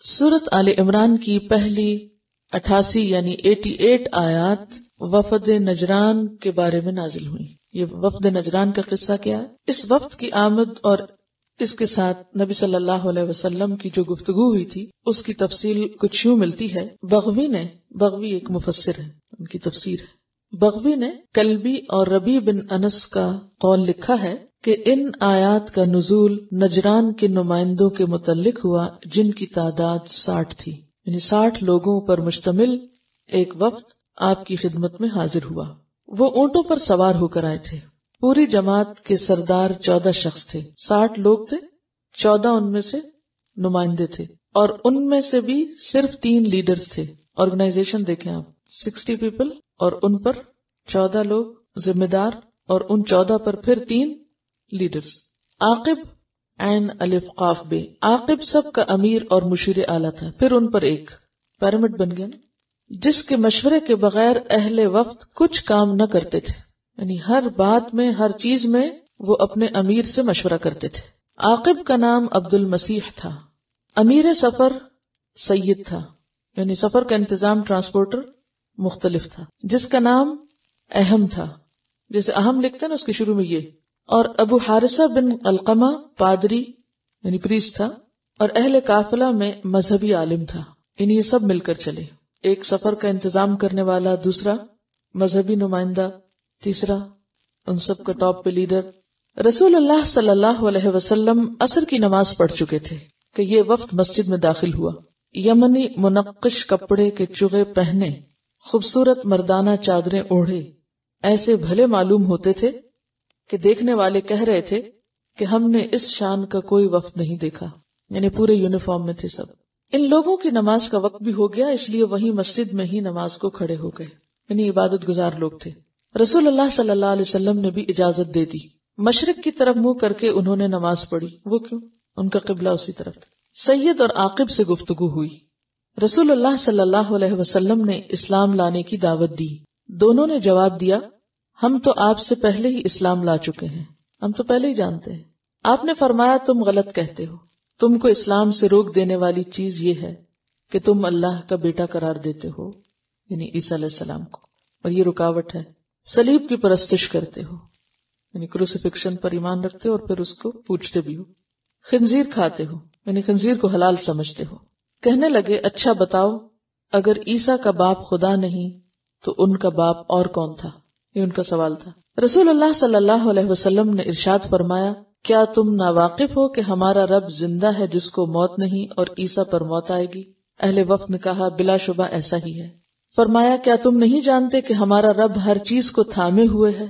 سورت آل عمران کی پہلی 88 یعنی 88 آیات وفد نجران کے بارے میں نازل ہوئی. یہ وفد نجران کا قصہ کیا ہے؟ اس وفد کی آمد اور اس کے ساتھ نبی صلی اللہ علیہ وسلم کی جو گفتگو ہوئی تھی اس کی تفصیل کچھ یوں ملتی ہے. بغوی ایک مفسر ہے، ان کی تفسیر ہے. بغوی نے کلبی اور ربی بن انس کا قول لکھا ہے کہ ان آیات کا نزول نجران کے نمائندوں کے متعلق ہوا جن کی تعداد 60 تھی، یعنی 60 لوگوں پر مشتمل ایک وفد آپ کی خدمت میں حاضر ہوا. وہ اونٹوں پر سوار ہو کر آئے تھے. پوری جماعت کے سردار 14 شخص تھے. 60 لوگ تھے، 14 ان میں سے نمائندے تھے، اور ان میں سے بھی صرف 3 لیڈرز تھے. آرگنائزیشن دیکھیں آپ، 60 پیپل اور ان پر 14 لوگ ذمہ دار، اور ان 14 پر پھر 3 لیڈرز. عاقب عین الف قاف بے، عاقب سب کا امیر اور مشیر اعلیٰ تھا. پھر ان پر ایک پیرامڈ بن گیا نا، جس کے مشورے کے بغیر اہل وفد کچھ کام نہ کرتے تھے، یعنی ہر بات میں، ہر چیز میں وہ اپنے امیر سے مشورہ کرتے تھے. عاقب کا نام عبد المسیح تھا. امیر سفر سید تھا، یعنی سفر کا انتظام ٹرانسپورٹر مختلف تھا، جس کا نام اہم تھا. جیسے اہم لکھتے ہیں نا اس کے شروع میں یہ. اور ابو حارثہ بن علقمہ پادری یعنی پریسٹ تھا، اور اہل قافلہ میں مذہبی عالم تھا. یعنی یہ سب مل کر چلے، ایک سفر کا انتظام کرنے والا، دوسرا مذہبی نمائندہ، تیسرا ان سب کا ٹاپ پہ لیڈر. رسول اللہ صلی اللہ علیہ وسلم عصر کی نماز پڑھ چکے تھے کہ یہ وفد مسجد میں داخل ہوا. یمنی منقش کپڑے کے چغے پہنے، خوبصورت مردانہ چادریں اوڑھے، ایسے بھلے معلوم ہوتے تھے کہ دیکھنے والے کہہ رہے تھے کہ ہم نے اس شان کا کوئی وفد نہیں دیکھا. یعنی پورے یونیفارم میں تھے سب. ان لوگوں کی نماز کا وقت بھی ہو گیا، اس لیے وہیں مسجد میں ہی نماز کو کھڑے ہو گئے. یعنی عبادت گزار لوگ تھے. رسول اللہ صلی اللہ علیہ وسلم نے بھی اجازت دے دی. مشرق کی طرف منہ کر کے انہوں نے نماز پڑھی. وہ کیوں؟ ان کا قبلہ اسی طرف تھا. سید اور عاقب سے گفتگو ہوئی. رسول اللہ صلی اللہ علیہ وسلم نے اسلام لانے کی دعوت دی. دونوں نے جواب دیا، ہم تو آپ سے پہلے ہی اسلام لا چکے ہیں، ہم تو پہلے ہی جانتے ہیں. آپ نے فرمایا تم غلط کہتے ہو. تم کو اسلام سے روک دینے والی چیز یہ ہے کہ تم اللہ کا بیٹا قرار دیتے ہو، یعنی عیسیٰ علیہ السلام کو، اور یہ رکاوٹ ہے. صلیب کی پرستش کرتے ہو، یعنی کروسیفکشن پر ایمان رکھتے ہو اور پھر اس کو پوجتے بھی ہو. خنزیر کھاتے ہو، یعنی خنزیر کو حلال سمجھتے ہو. کہنے لگے اچھا بتاؤ، اگر عیسیٰ کا باپ خدا نہیں تو ان کا باپ اور کون تھا؟ یہ ان کا سوال تھا. رسول اللہ صلی اللہ علیہ وسلم نے ارشاد فرمایا، کیا تم ناواقف ہو کہ ہمارا رب زندہ ہے جس کو موت نہیں، اور عیسیٰ پر موت آئے گی؟ اہل وفد نے کہا بلا شبہ ایسا ہی ہے. فرمایا کیا تم نہیں جانتے کہ ہمارا رب ہر چیز کو تھامے ہوئے ہے،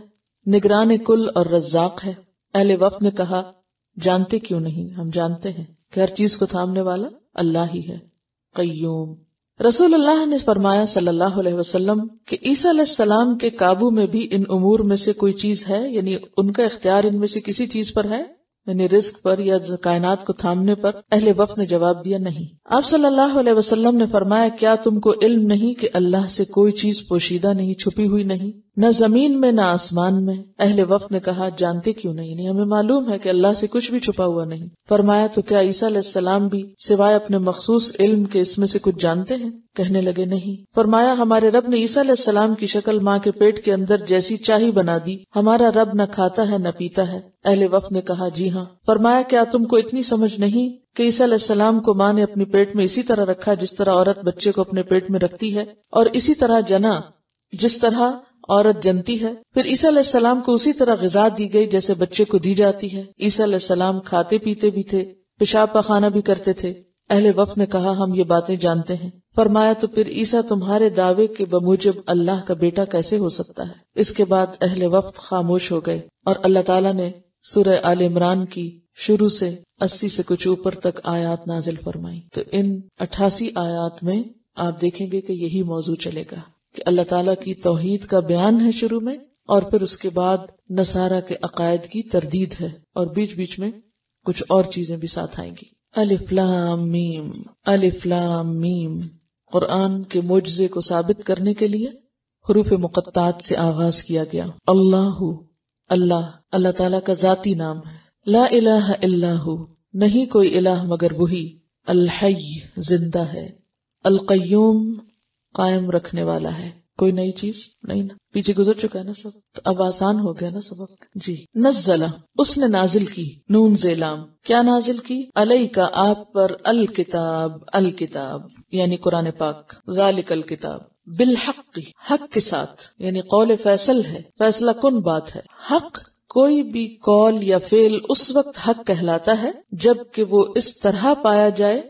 نگران کل اور رزاق ہے؟ اہل وفد نے کہا جانتے کیوں نہیں، ہم جانتے ہیں کہ ہر چیز کو تھامنے والا اللہ ہی ہے، قیوم. رسول اللہ نے فرمایا صلی اللہ علیہ وسلم کہ عیسیٰ علیہ السلام کے قابو میں بھی ان امور میں سے کوئی چیز ہے، یعنی ان کا اختیار ان میں سے کسی چیز پر ہے، یعنی رزق پر یا کائنات کو تھامنے پر؟ اہل وفد نے جواب دیا نہیں. آپ صلی اللہ علیہ وسلم نے فرمایا کیا تم کو علم نہیں کہ اللہ سے کوئی چیز پوشیدہ نہیں، چھپی ہوئی نہیں، نہ زمین میں نہ آسمان میں؟ اہل وفد نے کہا جانتے کیوں نہیں، نہیں ہمیں معلوم ہے کہ اللہ سے کچھ بھی چھپا ہوا نہیں. فرمایا تو کیا عیسیٰ علیہ السلام بھی سوائے اپنے مخصوص علم کے اس میں سے کچھ جانتے ہیں؟ کہنے لگے نہیں. فرمایا ہمارے رب نے عیسیٰ علیہ السلام کی شکل ماں کے پیٹ کے اندر جیسی چاہی بنا دی. ہمارا رب نہ کھاتا ہے نہ پیتا ہے. اہل وفد نے کہا جی ہاں. فرمایا کیا تم کو اتنی سمجھ نہیں کہ عیسیٰ علیہ السلام کو ماں نے اپنے پیٹ میں اسی طرح رکھا جس طرح عورت بچے کو اپنے پیٹ میں رکھتی ہے، اور اسی طرح جنا جس طرح عورت جنتی ہے؟ پھر عیسیٰ علیہ السلام کو اسی طرح غذا دی گئی جیسے بچے کو دی جاتی ہے. عیسیٰ علیہ السلام کھاتے پیتے بھی تھے، پیشاب پخانہ بھی کرتے تھے. اہل وفد نے کہا ہم یہ باتیں جانتے ہیں. فرمایا تو پھر عیسیٰ تمہارے دعوے کے بموجب اللہ کا بیٹا کیسے ہو سکتا ہے؟ اس کے بعد اہل وفد خاموش ہو گئے، اور اللہ تعالیٰ نے سورہ آل عمران کی شروع سے 80 سے کچھ اوپر تک آیات نازل فرمائی. تو ان 88 آیات میں آپ دیکھیں گے کہ یہی موضوع چلے گا کہ اللہ تعالیٰ کی توحید کا بیان ہے شروع میں، اور پھر اس کے بعد نصارہ کے عقائد کی تردید ہے، اور بیچ بیچ میں کچھ اور چیزیں بھی ساتھ آئیں گی. الف لام میم، الف لام میم. قرآن کے معجزے کو ثابت کرنے کے لیے حروف مقطعات سے آغاز کیا گیا. اللہ اللہ تعالیٰ کا ذاتی نام ہے. لا الہ الا ہو، نہیں کوئی الہ مگر وہی. الحی زندہ ہے، القیوم قائم رکھنے والا ہے. کوئی نئی چیز نہیں نا، پیچھے گزر چکا ہے نا سب، تو اب آسان ہو گیا نا سبق. جی. نزلہ اس نے نازل کی، نون زیلام کیا نازل کی؟ علیک آپ پر، الکتاب الکتاب یعنی قرآن پاک، ذالک الکتاب، بالحق حق کے ساتھ، یعنی قول فیصل ہے، فیصلہ کن بات ہے. حق کوئی بھی قول یا فعل اس وقت حق کہلاتا ہے جب کہ وہ اس طرح پایا جائے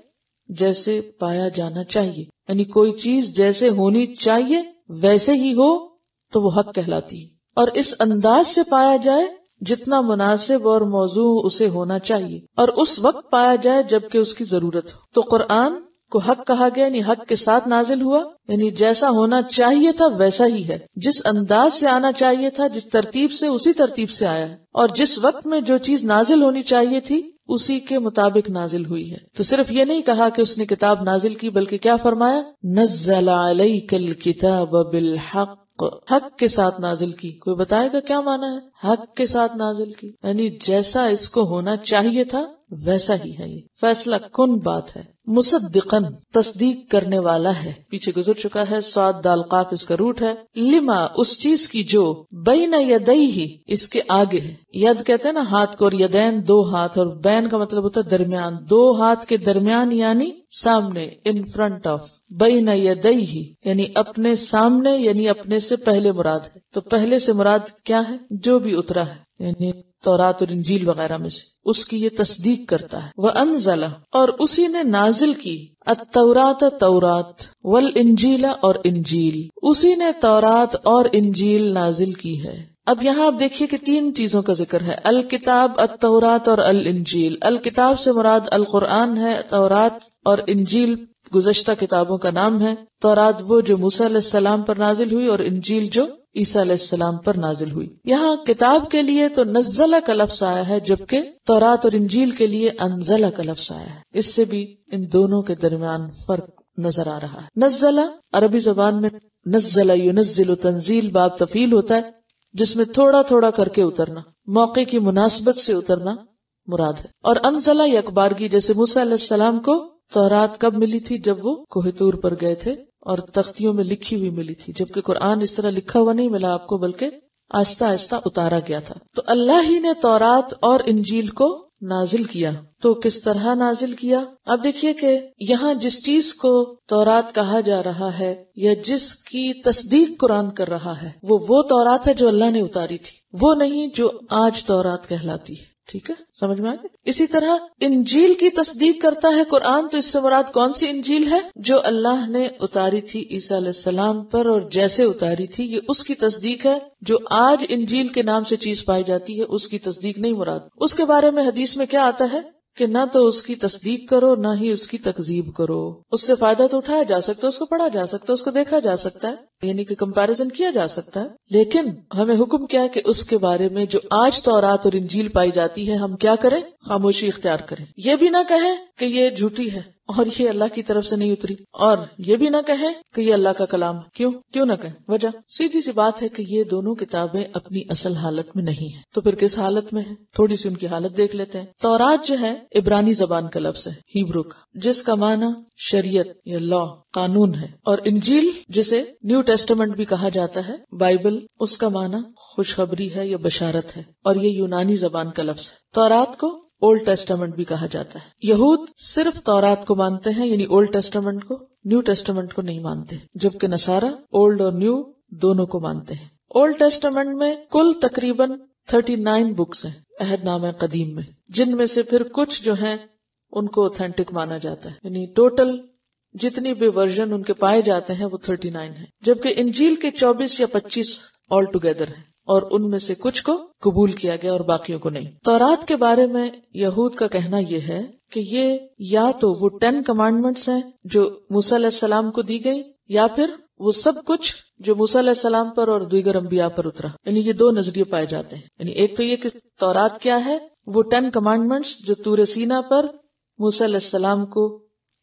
جیسے پایا جانا چاہیے، یعنی کوئی چیز جیسے ہونی چاہیے ویسے ہی ہو تو وہ حق کہلاتی ہے، اور اس انداز سے پایا جائے جتنا مناسب اور موضوع اسے ہونا چاہیے، اور اس وقت پایا جائے جبکہ اس کی ضرورت ہو. تو قرآن کو حق کہا گیا، یعنی حق کے ساتھ نازل ہوا، یعنی جیسا ہونا چاہیے تھا ویسا ہی ہے، جس انداز سے آنا چاہیے تھا، جس ترتیب سے اسی ترتیب سے آیا ہے، اور جس وقت میں جو چیز نازل ہونی چاہیے تھی اسی کے مطابق نازل ہوئی ہے. تو صرف یہ نہیں کہا کہ اس نے کتاب نازل کی، بلکہ کیا فرمایا؟ نزل علیک الکتاب بالحق، حق کے ساتھ نازل کی. کوئی بتائے گا کیا معنی ہے حق کے ساتھ نازل کی؟ یعنی جیسا اس کو ہونا چاہیے تھا ویسا ہی ہے، یہ فیصلہ کن بات ہے. مصدقن تصدیق کرنے والا ہے، پیچھے گزر چکا ہے، صاد دال قاف اس کا روٹ ہے. لما اس چیز کی جو بین یدیہ اس کے آگے ہے. ید کہتے ہیں نا ہاتھ کو، اور یدین دو ہاتھ، اور بین کا مطلب ہوتا ہے درمیان، دو ہاتھ کے درمیان یعنی سامنے، ان فرنٹ آف. بین یدیہ یعنی اپنے سامنے، یعنی اپنے سے پہلے مراد ہے. تو پہلے سے مراد کیا ہے؟ جو بھی اترا ہے، یعنی تورات اور انجیل وغیرہ میں سے، اس کی یہ تصدیق کرتا ہے. وَأَنزَلَ اور اسی نے نازل کی، التورات تورات، والانجیل اور انجیل، اسی نے تورات اور انجیل نازل کی ہے. اب یہاں آپ دیکھیے کہ تین چیزوں کا ذکر ہے، الکتاب، التورات اور الانجیل. الکتاب سے مراد القرآن ہے، تورات اور انجیل گزشتہ کتابوں کا نام ہے. تورات وہ جو موسیٰ علیہ السلام پر نازل ہوئی، اور انجیل جو عیسیٰ علیہ السلام پر نازل ہوئی. یہاں کتاب کے لیے تو نزلہ کا لفظ آیا ہے، جبکہ تورات اور انجیل کے لیے انزلہ کا لفظ آیا ہے. اس سے بھی ان دونوں کے درمیان فرق نظر آ رہا ہے. نزلہ عربی زبان میں نزلہ ینزل تنزیل باب تفعیل ہوتا ہے، جس میں تھوڑا تھوڑا کر کے اترنا، موقع کی مناسبت سے اترنا مراد ہے. اور انزلہ یکبارگی، جیسے موسیٰ علیہ السلام کو تورات کب ملی تھی؟ جب وہ کوہ طور پر گئے تھے اور تختیوں میں لکھی ہوئی ملی تھی، جبکہ قرآن اس طرح لکھا ہوا نہیں ملا آپ کو، بلکہ آہستہ آہستہ اتارا گیا تھا. تو اللہ ہی نے تورات اور انجیل کو نازل کیا. تو کس طرح نازل کیا؟ اب دیکھیے کہ یہاں جس چیز کو تورات کہا جا رہا ہے یا جس کی تصدیق قرآن کر رہا ہے، وہ تورات ہے جو اللہ نے اتاری تھی، وہ نہیں جو آج تورات کہلاتی ہے. ٹھیک ہے، سمجھ میں آ گیا؟ اسی طرح انجیل کی تصدیق کرتا ہے قرآن، تو اس سے مراد کون سی انجیل ہے؟ جو اللہ نے اتاری تھی عیسیٰ علیہ السلام پر، اور جیسے اتاری تھی یہ اس کی تصدیق ہے. جو آج انجیل کے نام سے چیز پائی جاتی ہے اس کی تصدیق نہیں مراد. اس کے بارے میں حدیث میں کیا آتا ہے کہ نہ تو اس کی تصدیق کرو نہ ہی اس کی تکذیب کرو. اس سے فائدہ تو اٹھایا جا سکتا ہے، اس کو پڑھا جا سکتا ہے، اس کو دیکھا جا سکتا ہے، یعنی کہ کمپیریزن کیا جا سکتا ہے، لیکن ہمیں حکم کیا ہے کہ اس کے بارے میں جو آج تورات اور انجیل پائی جاتی ہے ہم کیا کریں؟ خاموشی اختیار کریں. یہ بھی نہ کہیں کہ یہ جھوٹی ہے اور یہ اللہ کی طرف سے نہیں اتری، اور یہ بھی نہ کہیں کہ یہ اللہ کا کلام ہے. کیوں نہ کہیں؟ وجہ سیدھی سی بات ہے کہ یہ دونوں کتابیں اپنی اصل حالت میں نہیں ہیں. تو پھر کس حالت میں ہیں؟ تھوڑی سی ان کی حالت دیکھ لیتے ہیں. تورات جو ہے عبرانی زبان کا لفظ ہے، ہیبرو کا، جس کا معنی شریعت یا لا، قانون ہے. اور انجیل جسے نیو ٹیسٹمنٹ بھی کہا جاتا ہے، بائبل، اس کا معنی خوشخبری ہے یا بشارت ہے، اور یہ یونانی زبان کا لفظ ہے. تورات کو اولڈ ٹیسٹمنٹ بھی کہا جاتا ہے. یہود صرف تورات کو مانتے ہیں، یعنی اولڈ ٹیسٹمنٹ کو، نیو ٹیسٹمنٹ کو نہیں مانتے، جبکہ نصارہ اولڈ اور نیو دونوں کو مانتے ہیں. اولڈ ٹیسٹمنٹ میں کل تقریباً 39 بکس ہیں عہد نامہ قدیم میں، جن میں سے پھر کچھ جو ہیں ان کو اوتھینٹک مانا جاتا ہے، یعنی ٹوٹل جتنی بھی ورژن ان کے پائے جاتے ہیں وہ 39 ہیں، جبکہ انجیل کے 24 یا 25 آل ٹوگیدر ہیں، اور ان میں سے کچھ کو قبول کیا گیا اور باقیوں کو نہیں. تورات کے بارے میں یہود کا کہنا یہ ہے کہ یہ یا تو وہ 10 کمانڈمنٹس ہیں جو موسیٰ علیہ السلام کو دی گئی، یا پھر وہ سب کچھ جو موسیٰ علیہ السلام پر اور دیگر انبیاء پر اترا. یعنی یہ دو نظریے پائے جاتے ہیں. یعنی ایک تو یہ کہ تورات کیا ہے، وہ 10 کمانڈمنٹس جو طور سینا پر موسیٰ علیہ السلام کو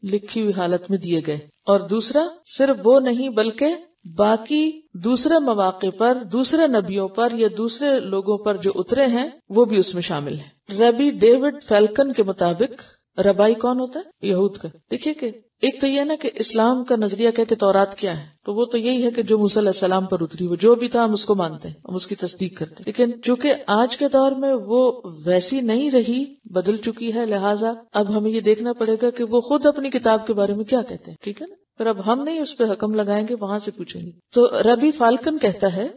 لکھی ہوئی حالت میں دیے گئے، اور دوسرا صرف وہ نہیں بلکہ باقی دوسرے مواقع پر، دوسرے نبیوں پر یا دوسرے لوگوں پر جو اترے ہیں وہ بھی اس میں شامل ہیں. ریبی ڈیوڈ فیلکن کے مطابق ربائی کون ہوتا ہے؟ یہود کا. دیکھیے کہ ایک تو یہ نا کہ اسلام کا نظریہ کیا کہ تورات کیا ہے، تو وہ تو یہی ہے کہ جو موسیٰ علیہ السلام پر اتری، وہ جو بھی تھا ہم اس کو مانتے ہیں، ہم اس کی تصدیق کرتے ہیں. لیکن چونکہ آج کے دور میں وہ ویسی نہیں رہی، بدل چکی ہے، لہٰذا اب ہمیں یہ دیکھنا پڑے گا کہ وہ خود اپنی کتاب کے بارے میں کیا کہتے ہیں. ٹھیک ہے نا؟ پھر اب ہم نہیں اس پہ حکم لگائیں گے، وہاں سے پوچھیں گے. تو ربی فالکن کہتا ہے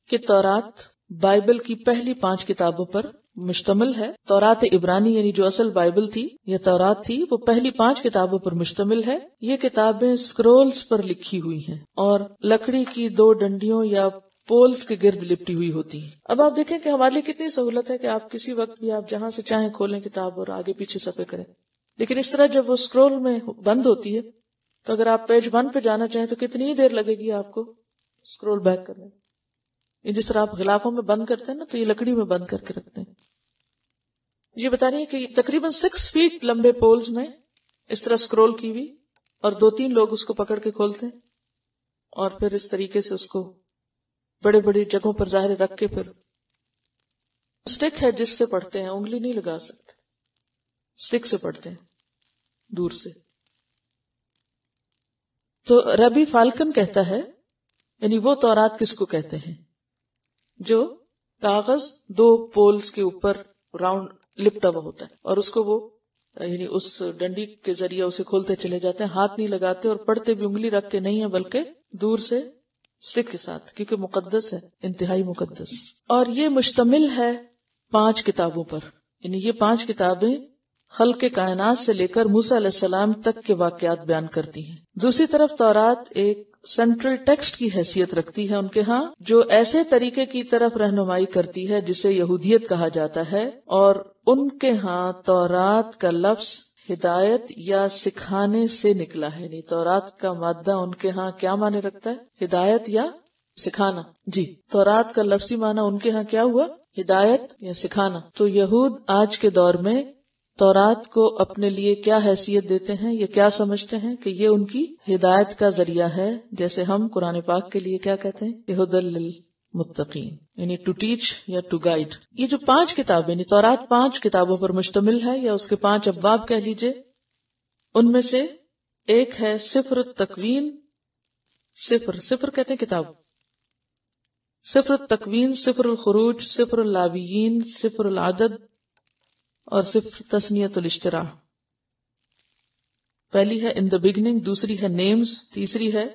کہ تورات بائبل کی پہلی 5 کتابوں پر مشتمل ہے. تورات عبرانی یعنی جو اصل بائبل تھی یا تورات تھی، وہ پہلی 5 کتابوں پر مشتمل ہے. یہ کتابیں سکرولز پر لکھی ہوئی ہیں اور لکڑی کی 2 ڈنڈیوں یا پولز کے گرد لپٹی ہوئی ہوتی ہیں. اب آپ دیکھیں کہ ہمارے لیے کتنی سہولت ہے کہ آپ کسی وقت بھی آپ جہاں سے چاہیں کھولیں کتاب اور آگے پیچھے صفحے کریں. لیکن اس طرح جب وہ سکرول میں بند ہوتی ہے تو اگر آپ پیج 1 پہ جانا چاہیں تو کتنی دیر لگے گی آپ کو سکرول بیک کرنے. جس طرح آپ غلافوں میں بند کرتے ہیں نا، تو یہ لکڑی میں بند کر کے رکھتے ہیں. یہ بتا رہی ہے کہ تقریباً 6 فیٹ لمبے پولز میں اس طرح سکرول کی ہوئی، اور 2-3 لوگ اس کو پکڑ کے کھولتے ہیں اور پھر اس طریقے سے اس کو بڑے بڑی جگہوں پر ظاہر رکھ کے پھر سٹک ہے جس سے پڑھتے ہیں، انگلی نہیں لگا سکتے، سٹک سے پڑھتے ہیں دور سے. تو ربی فالکن کہتا ہے یعنی وہ تورات کس کو کہتے ہیں جو کاغذ 2 پولز کے اوپر راؤنڈ لپٹا ہوا ہوتا ہے، اور اس کو وہ یعنی اس ڈنڈی کے ذریعے اسے کھولتے چلے جاتے ہیں، ہاتھ نہیں لگاتے اور پڑھتے بھی انگلی رکھ کے نہیں ہے بلکہ دور سے سٹک کے ساتھ، کیونکہ مقدس ہے، انتہائی مقدس. اور یہ مشتمل ہے 5 کتابوں پر، یعنی یہ 5 کتابیں خلق کائنات سے لے کر موسیٰ علیہ السلام تک کے واقعات بیان کرتی ہیں. دوسری طرف تورات ایک سینٹرل ٹیکسٹ کی حیثیت رکھتی ہے ان کے ہاں، جو ایسے طریقے کی طرف رہنمائی کرتی ہے جسے یہودیت کہا جاتا ہے، اور ان کے ہاں تورات کا لفظ ہدایت یا سکھانے سے نکلا ہے. یعنی تورات کا مادہ ان کے ہاں کیا معنی رکھتا ہے؟ ہدایت یا سکھانا. جی، تورات کا لفظی معنی ان کے ہاں کیا ہوا؟ ہدایت یا سکھانا. تو یہود آج کے دور میں تورات کو اپنے لیے کیا حیثیت دیتے ہیں، یہ کیا سمجھتے ہیں کہ یہ ان کی ہدایت کا ذریعہ ہے، جیسے ہم قرآن پاک کے لیے کیا کہتے ہیں؟ ہدی للمتقین، یعنی ٹو ٹیچ یا ٹو گائیڈ. یہ جو 5 کتابیں یعنی تورات 5 کتابوں پر مشتمل ہے، یا اس کے 5 ابواب کہہ لیجئے. ان میں سے ایک ہے سفر التکوین. سفر کہتے ہیں کتاب. سفر التکوین، سفر الخروج، سفر اللاویین، سفر العدد اور سفر تثنیۃ الاشتراء. پہلی ہے ان دا بگننگ، دوسری ہے نیمز، تیسری ہے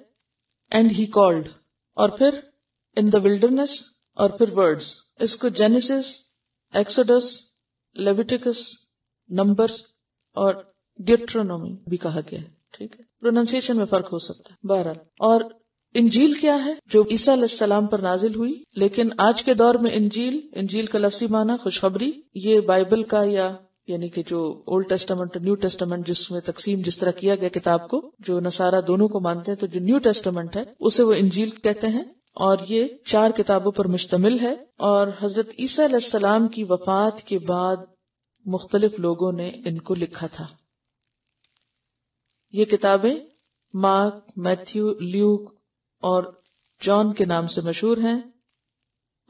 اینڈ ہی کالڈ، اور پھر ان دا ولڈرنس، اور پھر ورڈز. اس کو جینیسس، ایکسوڈس، لیویٹیکس، نمبرز اور ڈیوٹرونومی بھی کہا گیا ہے. ٹھیک ہے، پروننسیشن میں فرق ہو سکتا ہے بہرحال. اور انجیل کیا ہے؟ جو عیسیٰ علیہ السلام پر نازل ہوئی، لیکن آج کے دور میں انجیل کا لفظی معنی خوشخبری. یہ بائبل کا یا یعنی کہ جو اولڈ ٹیسٹمنٹ نیو ٹیسٹمنٹ جس میں تقسیم جس طرح کیا گیا کتاب کو، جو نصارہ دونوں کو مانتے ہیں، تو جو نیو ٹیسٹمنٹ ہے اسے وہ انجیل کہتے ہیں. اور یہ 4 کتابوں پر مشتمل ہے، اور حضرت عیسیٰ علیہ السلام کی وفات کے بعد مختلف لوگوں نے ان کو لکھا تھا. یہ کتابیں مارک، میتھیو، لیوک اور جان کے نام سے مشہور ہیں.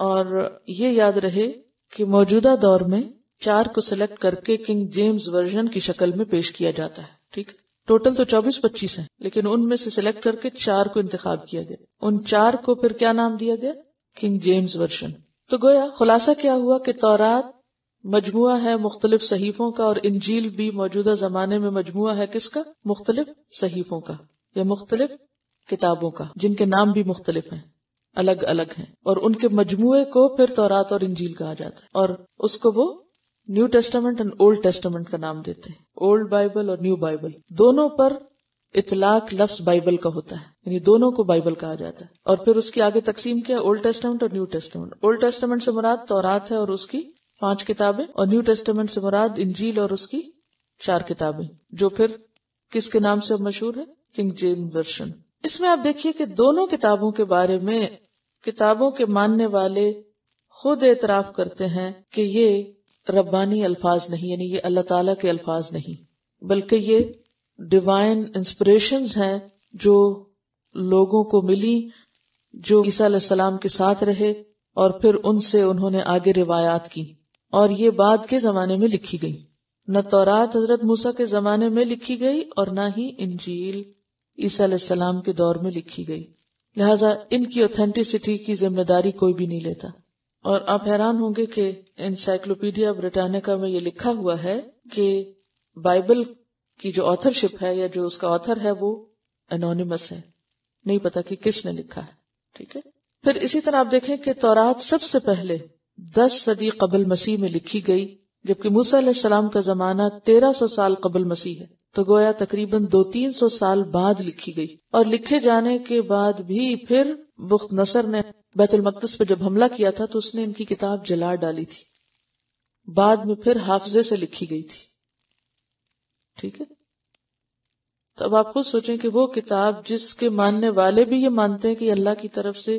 اور یہ یاد رہے کہ موجودہ دور میں 4 کو سلیکٹ کر کے کنگ جیمز ورژن کی شکل میں پیش کیا جاتا ہے. ٹھیک، ٹوٹل تو 24-25 ہیں، لیکن ان میں سے سلیکٹ کر کے 4 کو انتخاب کیا گیا. ان 4 کو پھر کیا نام دیا گیا؟ King James version. تو گویا خلاصہ کیا ہوا کہ تورات مجموعہ ہے مختلف صحیفوں کا، اور انجیل بھی موجودہ زمانے میں مجموعہ ہے کس کا؟ مختلف صحیفوں کا یا مختلف کتابوں کا، جن کے نام بھی مختلف ہیں، الگ الگ ہیں، اور ان کے مجموعے کو پھر تورات اور انجیل کہا جاتا ہے. اور اس کو وہ new testament and old testament کا نام دیتے ہیں. اولڈ بائبل اور نیو بائبل دونوں پر اطلاق لفظ بائبل کا ہوتا ہے، یعنی دونوں کو بائبل کہا جاتا ہے. اور پھر اس کی آگے تقسیم کیا؟ اولڈ ٹیسٹمنٹ اور نیو ٹیسٹمنٹ. اولڈ ٹیسٹمنٹ سے مراد تورات ہے اور اس کی 5 کتابیں، اور نیو ٹیسٹمنٹ سے مراد انجیل اور اس کی 4 کتابیں، جو پھر کس کے نام سے مشہور ہے؟ King James version. اس میں آپ دیکھیے کہ دونوں کتابوں کے بارے میں کتابوں کے ماننے والے خود اعتراف کرتے ہیں کہ یہ ربانی الفاظ نہیں، یعنی یہ اللہ تعالیٰ کے الفاظ نہیں، بلکہ یہ ڈیوائن انسپریشنز ہیں جو لوگوں کو ملی، جو عیسیٰ علیہ السلام کے ساتھ رہے، اور پھر ان سے انہوں نے آگے روایات کی، اور یہ بعد کے زمانے میں لکھی گئی. نہ تورات حضرت موسیٰ کے زمانے میں لکھی گئی اور نہ ہی انجیل عیسیٰ علیہ السلام کے دور میں لکھی گئی، لہٰذا ان کی اوتھینٹسٹی کی ذمہ داری کوئی بھی نہیں لیتا۔ اور آپ حیران ہوں گے کہ انسائکلوپیڈیا برٹانیکا میں یہ لکھا ہوا ہے کہ بائبل کی جو آتھرشپ ہے یا جو اس کا آتھر ہے وہ انونیمس ہے، نہیں پتا کہ کس نے لکھا ہے، ٹھیک ہے۔ پھر اسی طرح آپ دیکھیں کہ تورات سب سے پہلے 10 صدی قبل مسیح میں لکھی گئی، جبکہ موسیٰ علیہ السلام کا زمانہ 1300 سال قبل مسیح ہے، تو گویا تقریباً 200-300 سال بعد لکھی گئی۔ اور لکھے جانے کے بعد بھی پھر بخت نصر نے بیت المقدس پہ جب حملہ کیا تھا تو اس نے ان کی کتاب جلا ڈالی تھی، بعد میں پھر حافظے سے لکھی گئی تھی، ٹھیک ہے۔ تو اب آپ خود سوچیں کہ وہ کتاب جس کے ماننے والے بھی یہ مانتے ہیں کہ اللہ کی طرف سے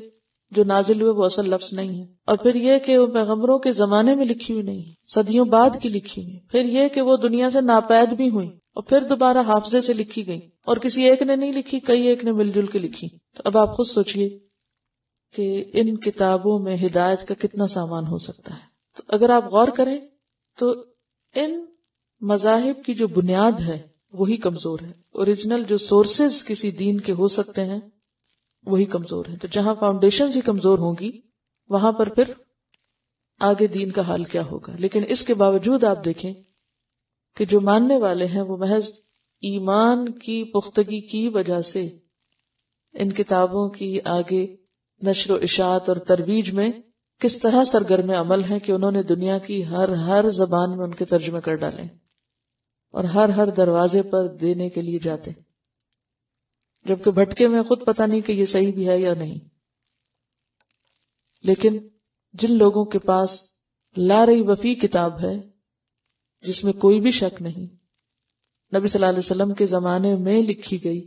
جو نازل ہوئے وہ اصل لفظ نہیں ہے، اور پھر یہ کہ وہ پیغمبروں کے زمانے میں لکھی ہوئی نہیں، صدیوں بعد کی لکھی ہوئی، پھر یہ کہ وہ دنیا سے ناپید بھی ہوئی اور پھر دوبارہ حافظے سے لکھی گئی، اور کسی ایک نے نہیں لکھی، کئی ایک نے مل جل کے لکھی۔ تو اب آپ خود سوچئے کہ ان کتابوں میں ہدایت کا کتنا سامان ہو سکتا ہے۔ تو اگر آپ غور کریں تو ان مذاہب کی جو بنیاد ہے وہی کمزور ہے، اوریجنل جو سورسز کسی دین کے ہو سکتے ہیں وہی کمزور ہیں۔ تو جہاں فاؤنڈیشنز ہی کمزور ہوں گی وہاں پر پھر آگے دین کا حال کیا ہوگا۔ لیکن اس کے باوجود آپ دیکھیں کہ جو ماننے والے ہیں وہ محض ایمان کی پختگی کی وجہ سے ان کتابوں کی آگے نشر و اشاعت اور ترویج میں کس طرح سرگرم عمل ہیں کہ انہوں نے دنیا کی ہر زبان میں ان کے ترجمے کر ڈالے اور ہر دروازے پر دینے کے لیے جاتے، جبکہ بھٹکے میں خود پتہ نہیں کہ یہ صحیح بھی ہے یا نہیں۔ لیکن جن لوگوں کے پاس لا ریب فیہ کتاب ہے جس میں کوئی بھی شک نہیں، نبی صلی اللہ علیہ وسلم کے زمانے میں لکھی گئی،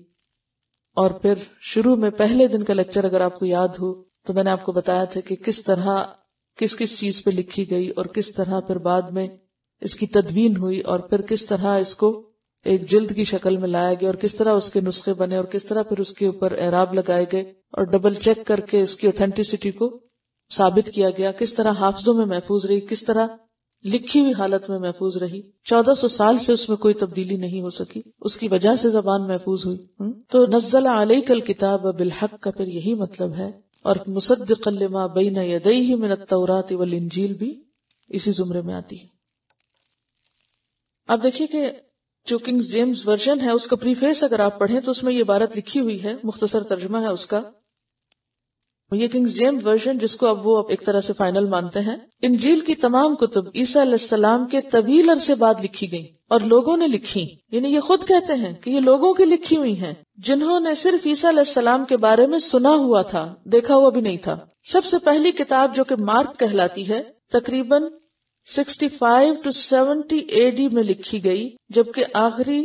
اور پھر شروع میں پہلے دن کا لیکچر اگر آپ کو یاد ہو تو میں نے آپ کو بتایا تھا کہ کس طرح کس چیز پہ لکھی گئی اور کس طرح پھر بعد میں اس کی تدوین ہوئی، اور پھر کس طرح اس کو ایک جلد کی شکل میں لایا گیا، اور کس طرح اس کے نسخے بنے، اور کس طرح پھر اس کے اوپر اعراب لگائے گئے اور ڈبل چیک کر کے اس کی اوتھینٹسٹی کو ثابت کیا گیا، کس طرح حافظوں میں محفوظ رہی، کس طرح لکھی ہوئی حالت میں محفوظ رہی۔ 1400 سال سے اس میں کوئی تبدیلی نہیں ہو سکی، اس کی وجہ سے زبان محفوظ ہوئی۔ تو نزل علیک الکتاب بالحق کا پھر یہی مطلب ہے، اور مصدقا لما بین یدیہ من التوراۃ والانجیل بھی اسی زمرے میں آتی ہے۔ آپ دیکھیے کہ جو کنگ جیمز ورژن ہے اس کا پریفیس اگر آپ پڑھیں تو اس میں یہ عبارت لکھی ہوئی ہے، مختصر ترجمہ ہے اس کا۔ یہ کنگ جیمز ورژن جس کو اب وہ ایک طرح سے فائنل مانتے ہیں، انجیل کی تمام کتب عیسیٰ علیہ السلام کے طویل عرصے بعد لکھی گئی اور لوگوں نے لکھی، یعنی یہ خود کہتے ہیں کہ یہ لوگوں کی لکھی ہوئی ہیں جنہوں نے صرف عیسیٰ علیہ السلام کے بارے میں سنا ہوا تھا، دیکھا ہوا بھی نہیں تھا۔ سب سے پہلی کتاب جو کہ مارک کہلاتی ہے تقریباً 65 to 70 AD میں لکھی گئی، جبکہ آخری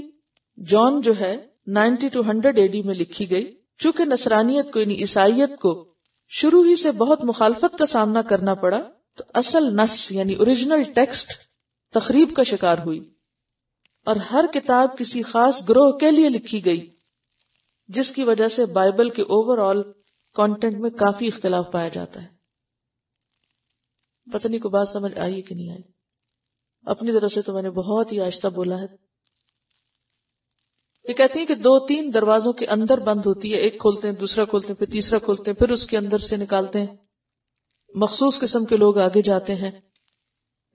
جان جو ہے 90 to 100 AD میں لکھی گئی۔ چونکہ نصرانیت کو یعنی عیسائیت کو شروع ہی سے بہت مخالفت کا سامنا کرنا پڑا، تو اصل نص یعنی اوریجنل ٹیکسٹ تخریب کا شکار ہوئی، اور ہر کتاب کسی خاص گروہ کے لیے لکھی گئی، جس کی وجہ سے بائبل کے اوور آل کانٹینٹ میں کافی اختلاف پایا جاتا ہے۔ پتہ نہیں کو بات سمجھ آئی کہ نہیں آئی؟ اپنی طرف سے تو میں نے بہت ہی آہستہ بولا ہے۔ یہ کہتی ہیں کہ 2-3 دروازوں کے اندر بند ہوتی ہے، ایک کھولتے ہیں، دوسرا کھولتے ہیں، پھر تیسرا کھولتے ہیں، پھر اس کے اندر سے نکالتے ہیں، مخصوص قسم کے لوگ آگے جاتے ہیں،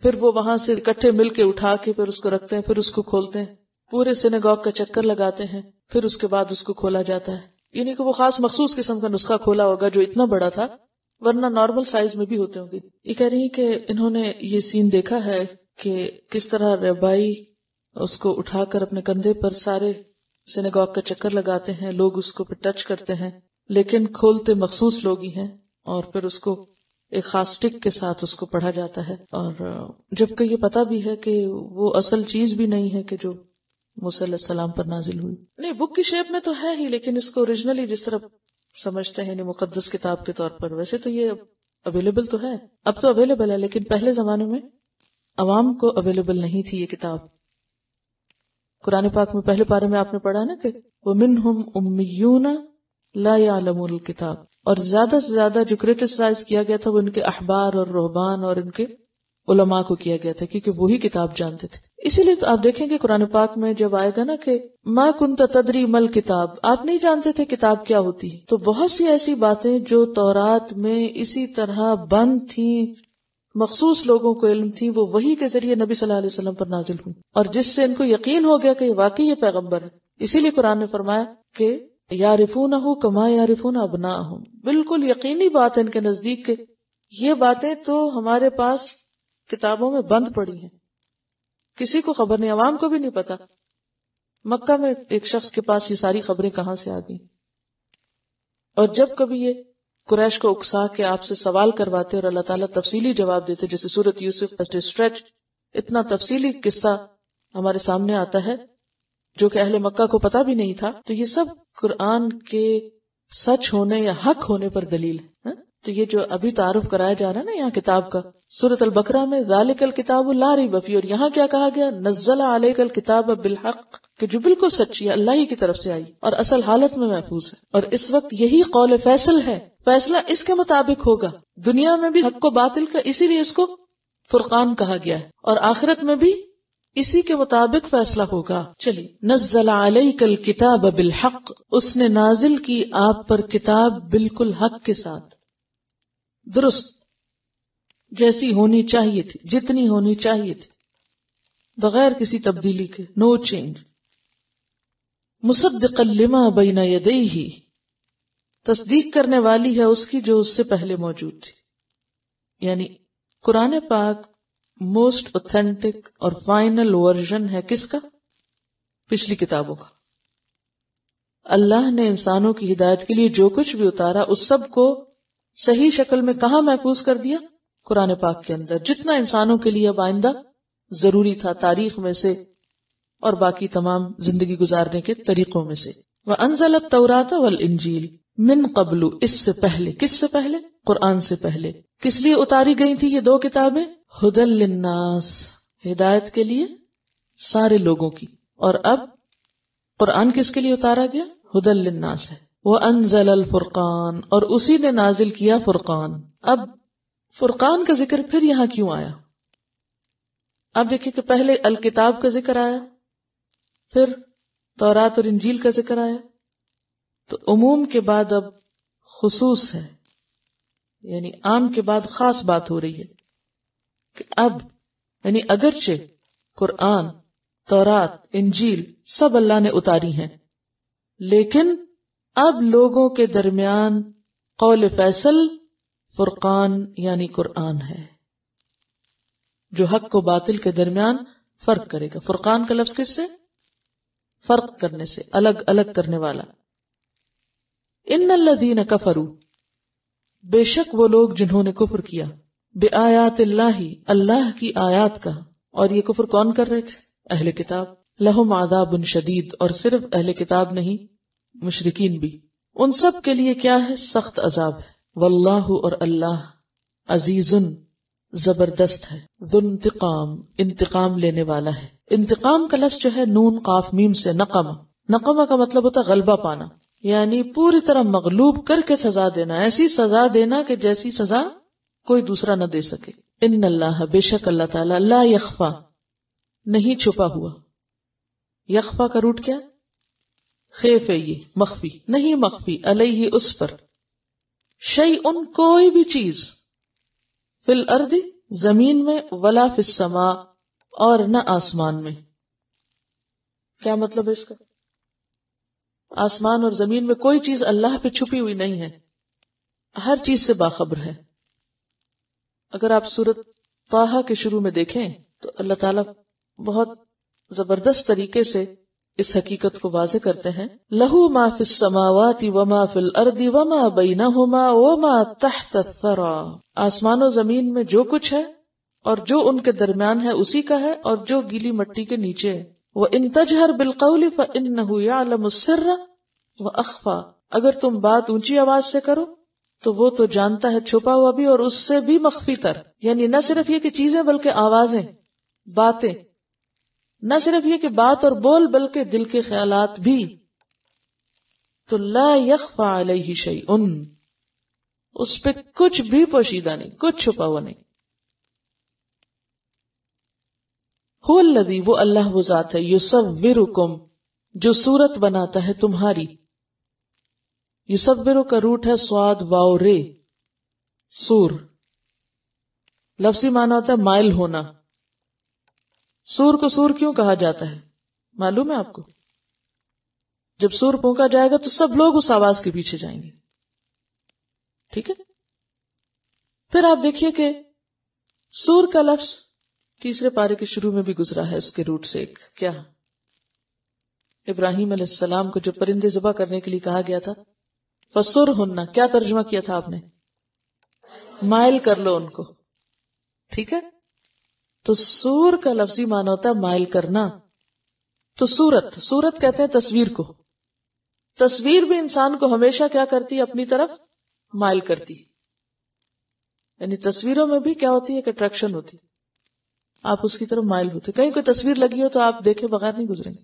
پھر وہ وہاں سے اکٹھے مل کے اٹھا کے پھر اس کو رکھتے ہیں، پھر اس کو کھولتے ہیں، پورے سینیگوگ کا چکر لگاتے ہیں، پھر اس کے بعد اس کو کھولا جاتا ہے۔ یعنی کہ وہ خاص مخصوص قسم کا نسخہ کھولا ہوگا جو اتنا بڑا تھا، ورنہ نارمل سائز میں بھی ہوتے ہوں گے۔ یہ کہہ رہی ہیں کہ انہوں نے یہ سین دیکھا ہے کہ کس طرح ربائی اس کو اٹھا کر اپنے کندھے پر سارے سینیگوگ کا چکر لگاتے ہیں، لوگ اس کو پھر ٹچ کرتے ہیں، لیکن کھولتے مخصوص لوگ ہی ہیں، اور پھر اس کو ایک خاص سٹک کے ساتھ اس کو پڑھا جاتا ہے، اور جبکہ یہ پتا بھی ہے کہ وہ اصل چیز بھی نہیں ہے کہ جو موسیٰ علیہ السلام پر نازل ہوئی۔ نہیں، بک کی شیپ میں تو ہے ہی، لیکن اس کو اوریجنلی جس طرح سمجھتے ہیں مقدس کتاب کے طور پر، ویسے تو یہ اویلیبل تو ہے، اب تو اویلیبل ہے، لیکن پہلے زمانے میں عوام کو اویلیبل نہیں تھی یہ کتاب۔ قرآن پاک میں پہلے پارے میں آپ نے پڑھا نا کہ وَمِنْهُمْ أُمِّيُّونَ لَا يَعْلَمُونَ الْكِتَابَ، اور زیادہ سے زیادہ جو کرٹیسائز کیا گیا تھا وہ ان کے احبار اور رہبان اور ان کے علماء کو کیا گیا تھا، کیونکہ وہی کتاب جانتے تھے۔ اسی لیے تو آپ دیکھیں کہ قرآن پاک میں جب آئے گا نا کہ ما کنت تدری مل کتاب، آپ نہیں جانتے تھے کتاب کیا ہوتی ہے، تو بہت سی ایسی باتیں جو تورات میں اسی طرح بند تھیں، مخصوص لوگوں کو علم تھی، وہ وحی کے ذریعے نبی صلی اللہ علیہ وسلم پر نازل ہوئی، اور جس سے ان کو یقین ہو گیا کہ واقعی یہ پیغمبر ہے۔ اسی لیے قرآن نے فرمایا کہ یعرفونہ کما یعرفون ابناءہم، بالکل یقینی بات ہے ان کے نزدیک کہ یہ باتیں تو ہمارے پاس کتابوں میں بند پڑی ہیں، کسی کو خبر نہیں، عوام کو بھی نہیں پتا۔ مکہ میں ایک شخص کے پاس یہ ساری خبریں کہاں سے آ گئیں، اور جب کبھی یہ قریش کو اکسا کے آپ سے سوال کرواتے اور اللہ تعالیٰ تفصیلی جواب دیتے، جیسے سورۃ یوسف اسٹریچ، اتنا تفصیلی قصہ ہمارے سامنے آتا ہے جو کہ اہل مکہ کو پتا بھی نہیں تھا، تو یہ سب قرآن کے سچ ہونے یا حق ہونے پر دلیل ہے۔ تو یہ جو ابھی تعارف کرایا جا رہا ہے نا یہاں کتاب کا، سورۃ البقرہ میں ذالک الکتاب لا ریب فیہ، اور یہاں کیا کہا گیا، نزل علیک الکتاب بالحق، کہ جو بالکل سچی ہے، اللہ ہی کی طرف سے آئی اور اصل حالت میں محفوظ ہے، اور اس وقت یہی قول فیصل ہے، فیصلہ اس کے مطابق ہوگا، دنیا میں بھی حق و باطل کا، اسی لیے اس کو فرقان کہا گیا ہے، اور آخرت میں بھی اسی کے مطابق فیصلہ ہوگا۔ چلیے، نزل علیک الکتاب بالحق، اس نے نازل کی آپ پر کتاب بالکل حق کے ساتھ، درست جیسی ہونی چاہیے تھی، جتنی ہونی چاہیے تھی، بغیر کسی تبدیلی کے، نو چینج۔ مصدقا لما بین یدیہ، تصدیق کرنے والی ہے اس کی جو اس سے پہلے موجود تھی، یعنی قرآن پاک موسٹ اوتھینٹک اور فائنل ورژن ہے کس کا؟ پچھلی کتابوں کا۔ اللہ نے انسانوں کی ہدایت کے لیے جو کچھ بھی اتارا اس سب کو صحیح شکل میں کہاں محفوظ کر دیا؟ قرآن پاک کے اندر، جتنا انسانوں کے لیے اب آئندہ ضروری تھا تاریخ میں سے اور باقی تمام زندگی گزارنے کے طریقوں میں سے۔ وَأَنزَلَ التَّوْرَاةَ وَالْإِنْجِيلَ من قبل، اس سے پہلے، کس سے پہلے؟ قرآن سے پہلے۔ کس لیے اتاری گئی تھی یہ دو کتابیں؟ ہدی للناس، ہدایت کے لیے سارے لوگوں کی، اور اب قرآن کس کے لیے اتارا گیا؟ ہدی للناس ہے۔ وَأَنزَلَ الْفُرْقَانَ، اور اسی نے نازل کیا فرقان۔ اب فرقان کا ذکر پھر یہاں کیوں آیا؟ اب دیکھیں کہ پہلے الکتاب کا ذکر آیا، پھر تورات اور انجیل کا ذکر آیا، تو عموم کے بعد اب خصوص ہے، یعنی عام کے بعد خاص بات ہو رہی ہے کہ اب یعنی اگرچہ قرآن، تورات، انجیل سب اللہ نے اتاری ہیں، لیکن اب لوگوں کے درمیان قول فیصل فرقان یعنی قرآن ہے، جو حق و باطل کے درمیان فرق کرے گا۔ فرقان کا لفظ کس سے؟ فرق کرنے سے، الگ الگ کرنے والا۔ ان الذین کفروا، بے شک وہ لوگ جنہوں نے کفر کیا، بآیات اللہ، اللہ کی آیات کا، اور یہ کفر کون کر رہے تھے؟ اہل کتاب۔ لہم عذاب شدید، اور صرف اہل کتاب نہیں، مشرکین بھی، ان سب کے لیے کیا ہے؟ سخت عذاب ہے۔ واللہ، اور اللہ، عزیز، زبردست ہے، ذو انتقام، انتقام لینے والا ہے۔ انتقام کا لفظ جو ہے نون قاف میم سے نقمہ، نقمہ کا مطلب ہوتا ہے غلبہ پانا، یعنی پوری طرح مغلوب کر کے سزا دینا، ایسی سزا دینا کہ جیسی سزا کوئی دوسرا نہ دے سکے۔ ان اللہ، بے شک اللہ تعالیٰ، لا یخفا، نہیں چھپا ہوا۔ یخفا کا روٹ کیا؟ خیف ہے، یہ مخفی، نہیں مخفی، علیہ، اس پر، شیئن، کوئی بھی چیز، فی الارض، زمین میں، ولا فی السماء، اور نہ آسمان میں۔ کیا مطلب ہے اس کا؟ آسمان اور زمین میں کوئی چیز اللہ پہ چھپی ہوئی نہیں ہے، ہر چیز سے باخبر ہے۔ اگر آپ سورۃ طٰہٰ کے شروع میں دیکھیں تو اللہ تعالیٰ بہت زبردست طریقے سے اس حقیقت کو واضح کرتے ہیں۔ لہو ما فی السماوات وما فی الارض وما بینہما وما تحت الثری، آسمان و زمین میں جو کچھ ہے اور جو ان کے درمیان ہے اسی کا ہے، اور جو گیلی مٹی کے نیچے ہے۔ وَإِن تَجْهَرْ بِالْقَوْلِ فَإِنَّهُ يَعْلَمُ السِّرَّ وَأَخْفَى، اگر تم بات اونچی آواز سے کرو تو وہ تو جانتا ہے چھپا ہوا بھی اور اس سے بھی مخفی تر، یعنی نہ صرف یہ کہ چیزیں بلکہ آوازیں، باتیں، نہ صرف یہ کہ بات اور بول بلکہ دل کے خیالات بھی۔ تو لا یخفی علیہ شیء، اس پہ کچھ بھی پوشیدہ نہیں، کچھ چھپا ہوا نہیں۔ هو الذی، وہ اللہ وہ ذات ہے، یصورکم، جو صورت بناتا ہے تمہاری. یصورو کا روٹ ہے صاد واو رے، سور. لفظی معنی ہوتا ہے مائل ہونا. سور کو سور کیوں کہا جاتا ہے معلوم ہے آپ کو؟ جب سور پونکا جائے گا تو سب لوگ اس آواز کے پیچھے جائیں گے. ٹھیک ہے. پھر آپ دیکھیے کہ سور کا لفظ تیسرے پارے کے شروع میں بھی گزرا ہے. اس کے روٹ سے ایک کیا، ابراہیم علیہ السلام کو جو پرندے ذبح کرنے کے لیے کہا گیا تھا، فسرہن، کیا ترجمہ کیا تھا آپ نے؟ مائل کر لو ان کو. ٹھیک ہے. تو سور کا لفظی معنی ہوتا ہے مائل کرنا. تو صورت کہتے ہیں تصویر کو. تصویر بھی انسان کو ہمیشہ کیا کرتی ہے؟ اپنی طرف مائل کرتی. یعنی تصویروں میں بھی کیا ہوتی ہے؟ ایک اٹریکشن ہوتی، آپ اس کی طرف مائل ہوتے. کہیں کوئی تصویر لگی ہو تو آپ دیکھے بغیر نہیں گزریں گے.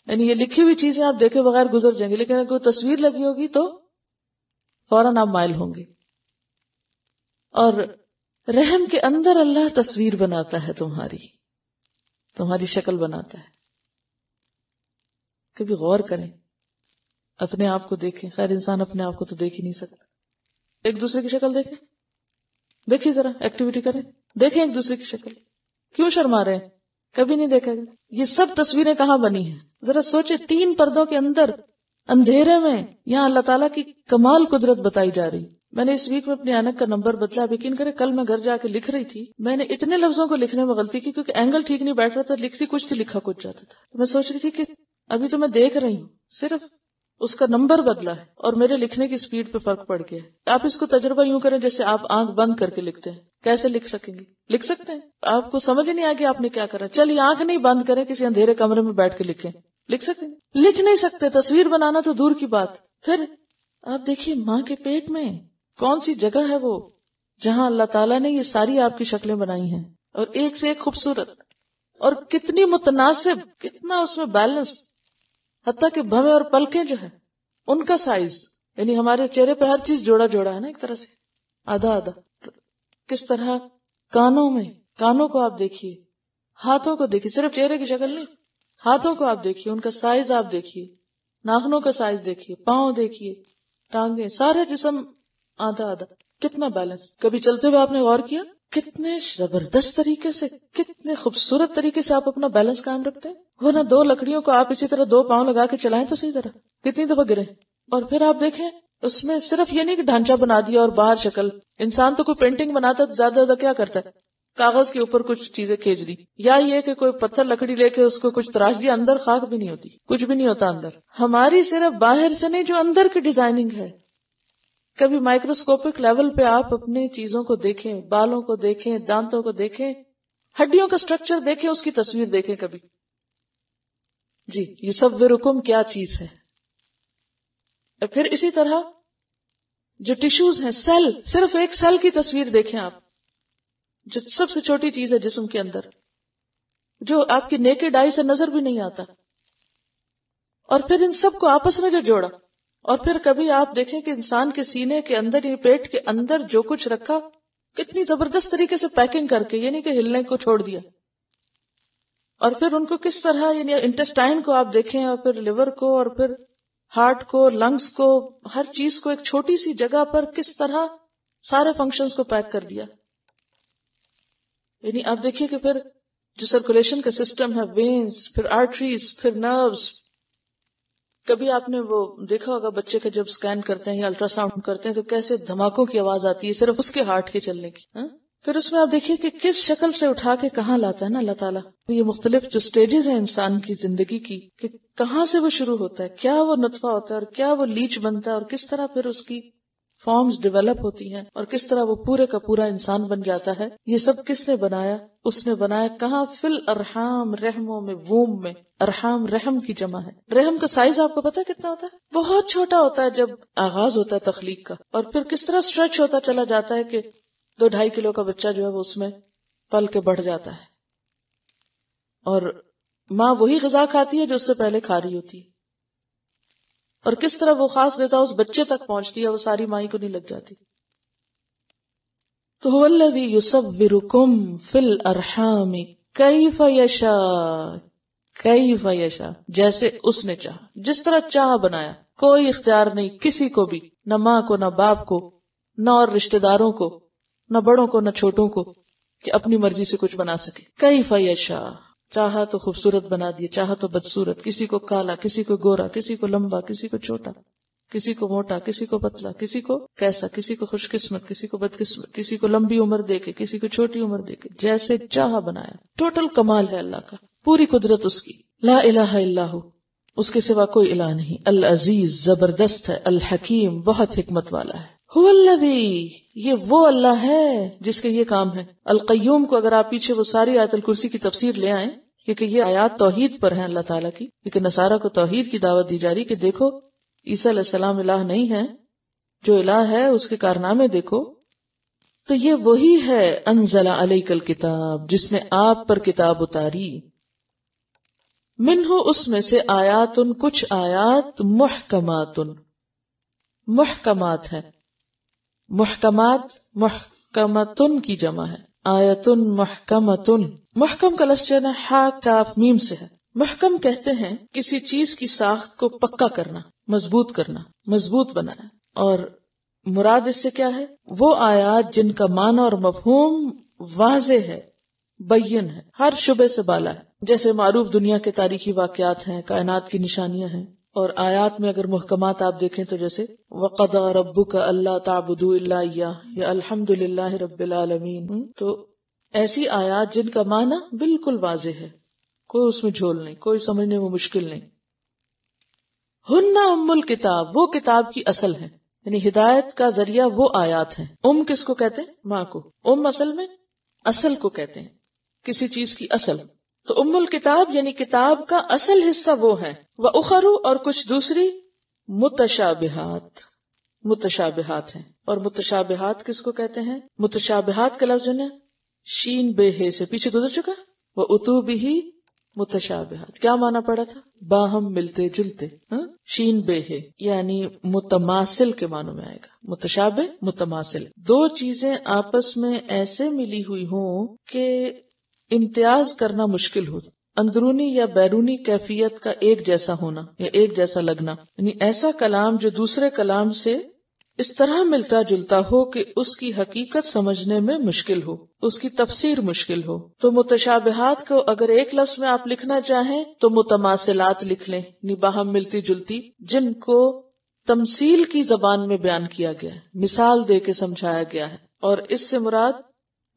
یعنی یہ لکھی ہوئی چیزیں آپ دیکھے بغیر گزر جائیں گے، لیکن اگر کوئی تصویر لگی ہوگی تو فوراً آپ مائل ہوں گے. اور رحم کے اندر اللہ تصویر بناتا ہے، تمہاری شکل بناتا ہے. کبھی غور کریں، اپنے آپ کو دیکھیں. خیر انسان اپنے آپ کو تو دیکھ ہی نہیں سکتا. ایک دوسرے کی شکل دیکھیے ذرا، ایکٹیویٹی کریں، دیکھیں ایک دوسرے کی شکل. کیوں شرما رہے ہیں؟ کبھی نہیں دیکھا گیا. یہ سب تصویریں کہاں بنی ہیں؟ ذرا سوچے. 3 پردوں کے اندر اندھیرے میں یہاں اللہ تعالیٰ کی کمال قدرت بتائی جا رہی. میں نے اس ویک میں اپنی اینک کا نمبر بدلا. آپ یقین کریں کل میں گھر جا کے لکھ رہی تھی، میں نے اتنے لفظوں کو لکھنے میں غلطی کی کیونکہ اینگل ٹھیک نہیں بیٹھ رہا تھا. لکھتی کچھ تھی، لکھا کچھ جاتا تھا. تو میں سوچ رہی تھی کہ ابھی تو میں دیکھ رہی ہوں، صرف اس کا نمبر بدلا ہے اور میرے لکھنے کی سپیڈ پہ فرق پڑ گیا ہے. آپ اس کو تجربہ یوں کریں جیسے آپ آنکھ بند کر کے لکھتے ہیں. کیسے لکھ سکیں گے؟ لکھ سکتے ہیں؟ آپ کو سمجھ نہیں آئے گی آپ نے کیا کرا. چلیے آنکھ نہیں بند کریں، کسی اندھیرے کمرے میں بیٹھ کے لکھیں. لکھ سکیں گے؟ لکھ نہیں سکتے. تصویر بنانا تو دور کی بات. پھر آپ دیکھیے ماں کے پیٹ میں کون سی جگہ ہے وہ جہاں اللہ تعالیٰ نے یہ ساری آپ کی شکلیں بنائی ہیں، اور ایک سے ایک خوبصورت، اور کتنی متناسب، کتنا اس میں بیلنس. حتیٰ کہ بھویں اور پلکیں جو ہے ان کا سائز، یعنی ہمارے چہرے پہ ہر چیز جوڑا جوڑا ہے نا، ایک طرح سے آدھا آدھا. کس طرح کانوں کو آپ دیکھیے، ہاتھوں کو دیکھیے، صرف چہرے کی شکل نہیں، ہاتھوں کو آپ دیکھیے، ان کا سائز آپ دیکھیے، ناخنوں کا سائز دیکھیے، پاؤں دیکھیے، ٹانگیں، سارے جسم آدھا آدھا. کتنا بیلنس. کبھی چلتے ہوئے آپ نے غور کیا کتنے زبردست طریقے سے، کتنے خوبصورت طریقے سے آپ اپنا بیلنس قائم رکھتے ہیں. وہ نہ 2 لکڑیوں کو آپ اسی طرح 2 پاؤں لگا کے چلائیں تو صحیح طرح، کتنی دفعہ گرے. اور پھر آپ دیکھیں اس میں صرف یہ نہیں کہ ڈھانچہ بنا دیا اور باہر شکل. انسان تو کوئی پینٹنگ بناتا تو زیادہ زیادہ کیا کرتا ہے؟ کاغذ کے اوپر کچھ چیزیں کھینچ دی، یا یہ کہ کوئی پتھر لکڑی لے کے اس کو کچھ تراش دیا، اندر خاک بھی نہیں ہوتی، کچھ بھی نہیں ہوتا اندر. ہماری صرف باہر سے نہیں، جو اندر کی ڈیزائننگ ہے. کبھی مائکروسکوپک لیول پہ آپ اپنے چیزوں کو دیکھیں، بالوں کو دیکھیں، دانتوں کو دیکھیں، ہڈیوں کا سٹرکچر دیکھیں، اس کی تصویر دیکھیں کبھی. جی یصورکم کیا چیز ہے. پھر اسی طرح جو ٹیشوز ہیں، سیل، صرف ایک سیل کی تصویر دیکھیں آپ، جو سب سے چھوٹی چیز ہے جسم کے اندر، جو آپ کی نیکڈ آئی سے نظر بھی نہیں آتا. اور پھر ان سب کو آپس میں جو جوڑا. اور پھر کبھی آپ دیکھیں کہ انسان کے سینے کے اندر، یہ پیٹ کے اندر جو کچھ رکھا، کتنی زبردست طریقے سے پیکنگ کر کے، یہ نہیں کہ ہلنے کو چھوڑ دیا. اور پھر ان کو کس طرح، یعنی انٹسٹائن کو آپ دیکھیں، اور پھر لیور کو، اور پھر ہارٹ کو، لنگز کو، ہر چیز کو ایک چھوٹی سی جگہ پر کس طرح سارے فنکشنز کو پیک کر دیا. یعنی آپ دیکھیے کہ پھر جو سرکولیشن کا سسٹم ہے، وینز، پھر آرٹریز، پھر نروز. کبھی آپ نے وہ دیکھا ہوگا بچے کا جب سکین کرتے ہیں یا الٹرا ساؤنڈ کرتے ہیں تو کیسے دھماکوں کی آواز آتی ہے صرف اس کے ہارٹ کے چلنے کی. پھر اس میں آپ دیکھیے کہ کس شکل سے اٹھا کے کہاں لاتا ہے نا اللہ تعالیٰ. یہ مختلف جو سٹیجز ہیں انسان کی زندگی کی، کہ کہاں سے وہ شروع ہوتا ہے، کیا وہ نطفہ ہوتا ہے، اور کیا وہ لیچ بنتا ہے، اور کس طرح پھر اس کی فارمز ڈیولپ ہوتی ہیں، اور کس طرح وہ پورے کا پورا انسان بن جاتا ہے. یہ سب کس نے بنایا؟ اس نے بنایا کہاں؟ فل ارحام، رحموں میں، ووم میں. ارحام رحم کی جمع ہے. رحم کا سائز آپ کو پتا کتنا ہوتا ہے؟ بہت چھوٹا ہوتا ہے جب آغاز ہوتا ہے تخلیق کا، اور پھر کس طرح سٹریچ ہوتا چلا جاتا ہے کہ 2-2.5 کلو کا بچہ جو ہے وہ اس میں پل کے بڑھ جاتا ہے. اور ماں وہی غذا کھاتی ہے جو اس سے پہلے کھا رہی ہوتی ہے، اور کس طرح وہ خاص غذا اس بچے تک پہنچتی ہے، وہ ساری ماں کو نہیں لگ جاتی. تو هو الذی یصورکم فی الارحام کیف یشاء، کیف یشاء، جیسے اس نے چاہا، جس طرح چاہا بنایا. کوئی اختیار نہیں کسی کو بھی، نہ ماں کو، نہ باپ کو، نہ اور رشتہ داروں کو، نہ بڑوں کو، نہ چھوٹوں کو، کہ اپنی مرضی سے کچھ بنا سکے. کیف یشاء، چاہا تو خوبصورت بنا دیا، چاہا تو بدصورت، کسی کو کالا، کسی کو گورا، کسی کو لمبا، کسی کو چھوٹا، کسی کو موٹا، کسی کو پتلا، کسی کو کیسا، کسی کو خوش قسمت، کسی کو بد قسمت، کسی کو لمبی عمر دے کے، کسی کو چھوٹی عمر دے کے، جیسے چاہا بنایا. ٹوٹل کمال ہے اللہ کا، پوری قدرت اس کی. لا الہ الا ہو، اس کے سوا کوئی الہ نہیں. العزیز، زبردست ہے. الحکیم، بہت حکمت والا ہے. هو الذی، یہ وہ اللہ ہے جس کے یہ کام ہے. القیوم کو اگر آپ پیچھے وہ ساری آیت الکرسی کی تفسیر لے آئیں، کیونکہ یہ آیات توحید پر ہیں اللہ تعالیٰ کی، کیونکہ نصارہ کو توحید کی دعوت دی جا رہی کہ دیکھو عیسیٰ علیہ السلام الہ نہیں ہے، جو الہ ہے اس کے کارنامے دیکھو. تو یہ وہی ہے انزل علیک الکتاب، جس نے آپ پر کتاب اتاری. منہ، اس میں سے آیات، کچھ آیات، محکمات، محکمات ہے. محکمات، محکمتن کی جمع ہے. آیتن محکمتن، محکم کا لفظ جو ہے ہا کاف میم سے ہے. محکم کہتے ہیں کسی چیز کی ساخت کو پکا کرنا، مضبوط کرنا، مضبوط بنانا. اور مراد اس سے کیا ہے؟ وہ آیات جن کا معنی اور مفہوم واضح ہے، بین ہے، ہر شبے سے بالا ہے. جیسے معروف دنیا کے تاریخی واقعات ہیں، کائنات کی نشانیاں ہیں. اور آیات میں اگر محکمات آپ دیکھیں تو جیسے وَقَضَىٰ رَبُّكَ أَلَّا تَعْبُدُوا إِلَّا إِيَّاهُ یا الحمد للہ رب العالمین. تو ایسی آیات جن کا معنی بالکل واضح ہے، کوئی اس میں جھول نہیں، کوئی سمجھنے میں مشکل نہیں. ہن ام الکتاب، وہ کتاب کی اصل ہے، یعنی ہدایت کا ذریعہ وہ آیات ہیں. کس کو کہتے ہیں؟ ماں کو. اصل میں اصل کو کہتے ہیں، کسی چیز کی اصل. تو ام الکتاب یعنی کتاب کا اصل حصہ وہ ہے. وَأُخَرُ، اور کچھ دوسری متشابہات، متشابہات ہیں. اور متشابہات کس کو کہتے ہیں؟ متشابہات کا لفظ ہے شین بے ہے سے پیچھے گزر چکا. وَأُتُوا بِهِ متشابہات، کیا معنی پڑا تھا؟ باہم ملتے جلتے. شین بے ہے یعنی متماثل کے معنوں میں آئے گا. متشابہ، متماثل، دو چیزیں آپس میں ایسے ملی ہوئی ہوں کہ امتیاز کرنا مشکل ہو. اندرونی یا بیرونی کیفیت کا ایک جیسا ہونا یا ایک جیسا لگنا، یعنی ایسا کلام جو دوسرے کلام سے اس طرح ملتا جلتا ہو کہ اس کی حقیقت سمجھنے میں مشکل ہو، اس کی تفسیر مشکل ہو. تو متشابہات کو اگر ایک لفظ میں آپ لکھنا چاہیں تو متماثلات لکھ لیں، یعنی باہم ملتی جلتی، جن کو تمثیل کی زبان میں بیان کیا گیا ہے، مثال دے کے سمجھایا گیا ہے. اور اس سے مراد